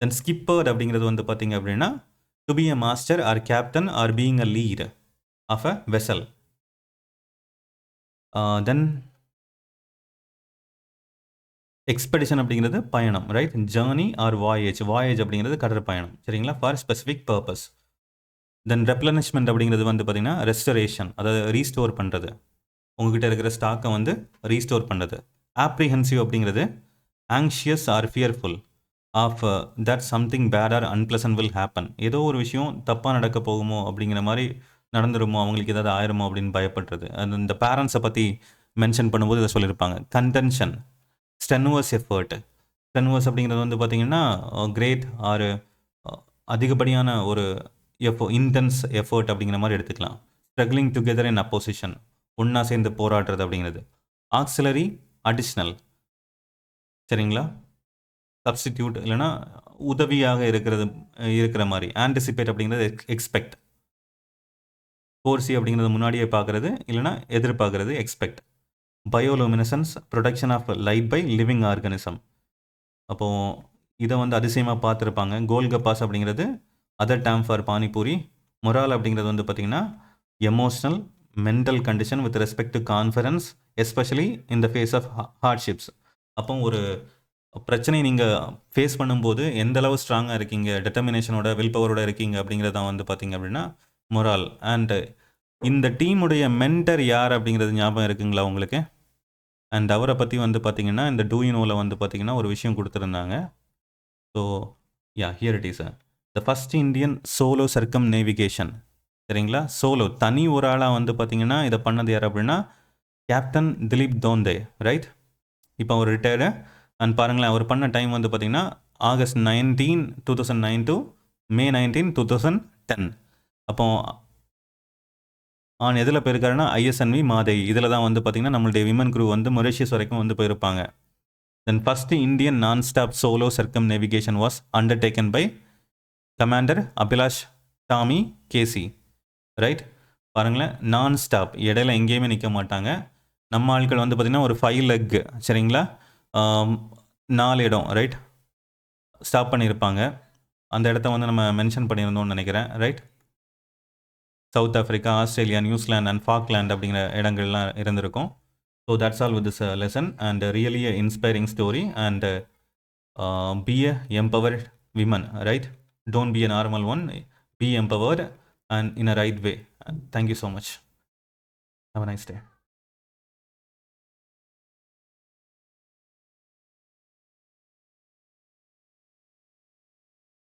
தென் ஸ்கிப்பர்ட் அப்படிங்கிறது வந்து பார்த்திங்க அப்படின்னா to be a master or captain or being a lead of a vessel. Then expedition அப்படிங்கிறது பயணம், right? Journey or voyage. Voyage அப்படிங்கிறது கடற்பயணம், சரிங்களா? For specific purpose. Then replenishment அப்படிங்கிறது வந்து பார்த்திங்கன்னா ரெஸ்டரேஷன், அதாவது ரீஸ்டோர் பண்ணுறது, உங்ககிட்ட இருக்கிற ஸ்டாக்கை வந்து ரீஸ்டோர் பண்ணுறது. ஆப்ரிஹென்சிவ் அப்படிங்கிறது anxious or fearful of that something bad or unpleasant will happen. ஏதோ ஒரு விஷயம் தப்பாக நடக்க போகுமோ அப்படிங்கிற மாதிரி நடந்துருமோ, அவங்களுக்கு ஏதாவது ஆயிருமோ அப்படின்னு பயப்படுறது. அது இந்த பேரண்ட்ஸை பற்றி மென்ஷன் பண்ணும்போது இதை சொல்லியிருப்பாங்க. Contention, strenuous effort. ஸ்டெனுவஸ் அப்படிங்கிறது வந்து பார்த்திங்கன்னா கிரேட் ஆர் அதிகப்படியான ஒரு இன்டென்ஸ் எஃபர்ட் அப்படிங்கிற மாதிரி எடுத்துக்கலாம். ஸ்ட்ரகிளிங் டுகெதர் இன் அப்போசிஷன், ஒன்றா சேர்ந்து போராடுறது அப்படிங்கிறது. ஆக்சிலரி, அடிஷ்னல், சரிங்களா? சப்ஸ்டிடியூட் இல்லைனா உதவியாக இருக்கிற மாதிரி. ஆன்டிசிபேட் அப்படிங்கிறது எக்ஸ்பெக்ட். ஃபோர்சி அப்படிங்கிறது முன்னாடியே பார்க்குறது இல்லைனா எதிர்பார்க்குறது, expect. Bioluminescence, production of light by living organism. அப்போது இதை வந்து அதிசயமாக பார்த்துருப்பாங்க. கோல்கப்பாஸ் அப்படிங்கிறது other term for panipuri. Morale அப்படிங்கிறது வந்து பார்த்திங்கன்னா emotional mental condition with respect to confidence especially in the face of hardships. அப்போ ஒரு பிரச்சனை நீங்கள் ஃபேஸ் பண்ணும்போது எந்த அளவு ஸ்ட்ராங்காக இருக்கீங்க, டெட்டர்மினேஷனோட, வில் பவரோட இருக்கீங்க அப்படிங்கிறத வந்து பார்த்திங்க அப்படின்னா மொரால். அண்ட் இந்த டீமுடைய மென்டர் யார் அப்படிங்கிறது ஞாபகம் இருக்குங்களா உங்களுக்கு? அண்ட் அவரை பற்றி வந்து பார்த்திங்கன்னா இந்த டூ யூ நோவில் வந்து பார்த்திங்கன்னா ஒரு விஷயம் கொடுத்துருந்தாங்க. So yeah, here it is. The first Indian solo Sargam navigation, சரிங்களா? சோலோ, தனி ஒரு ஆளாக வந்து பார்த்திங்கன்னா இதை பண்ணது யார் அப்படின்னா கேப்டன் திலீப் தோந்தே, ரைட்? இப்போ அவர் ரிட்டையர்டு. அண்ட் பாருங்களேன், அவர் பண்ண டைம் வந்து பார்த்திங்கன்னா August 19, 2009 to May 19, 2010. அப்போ எதில் போயிருக்காருன்னா ISNV மாதை. இதில் தான் வந்து பார்த்திங்கன்னா நம்மளுடைய விமன் குரூ வந்து மொரிஷியஸ் வரைக்கும் வந்து போயிருப்பாங்க. Then first Indian non stop solo circumnavigation was undertaken by commander Abhilash Tomy KC, right? பாருங்களேன், நான் ஸ்டாப், இடையில எங்கேயுமே நிற்க மாட்டாங்க. நம்ம ஆட்கள் வந்து பார்த்திங்கன்னா ஒரு 5 லெக், சரிங்களா? 4 இடம், ரைட், ஸ்டாப் பண்ணியிருப்பாங்க. அந்த இடத்த வந்து நம்ம மென்ஷன் பண்ணியிருந்தோம்னு நினைக்கிறேன், right? South Africa, Australia, New Zealand and Falkland அப்படிங்கிற இடங்கள்லாம் இருந்திருக்கும். So that's all with this lesson and really a inspiring story and be a empowered women, right? Don't be a normal one, be empowered and in a right way. Thank you so much. Have a nice day.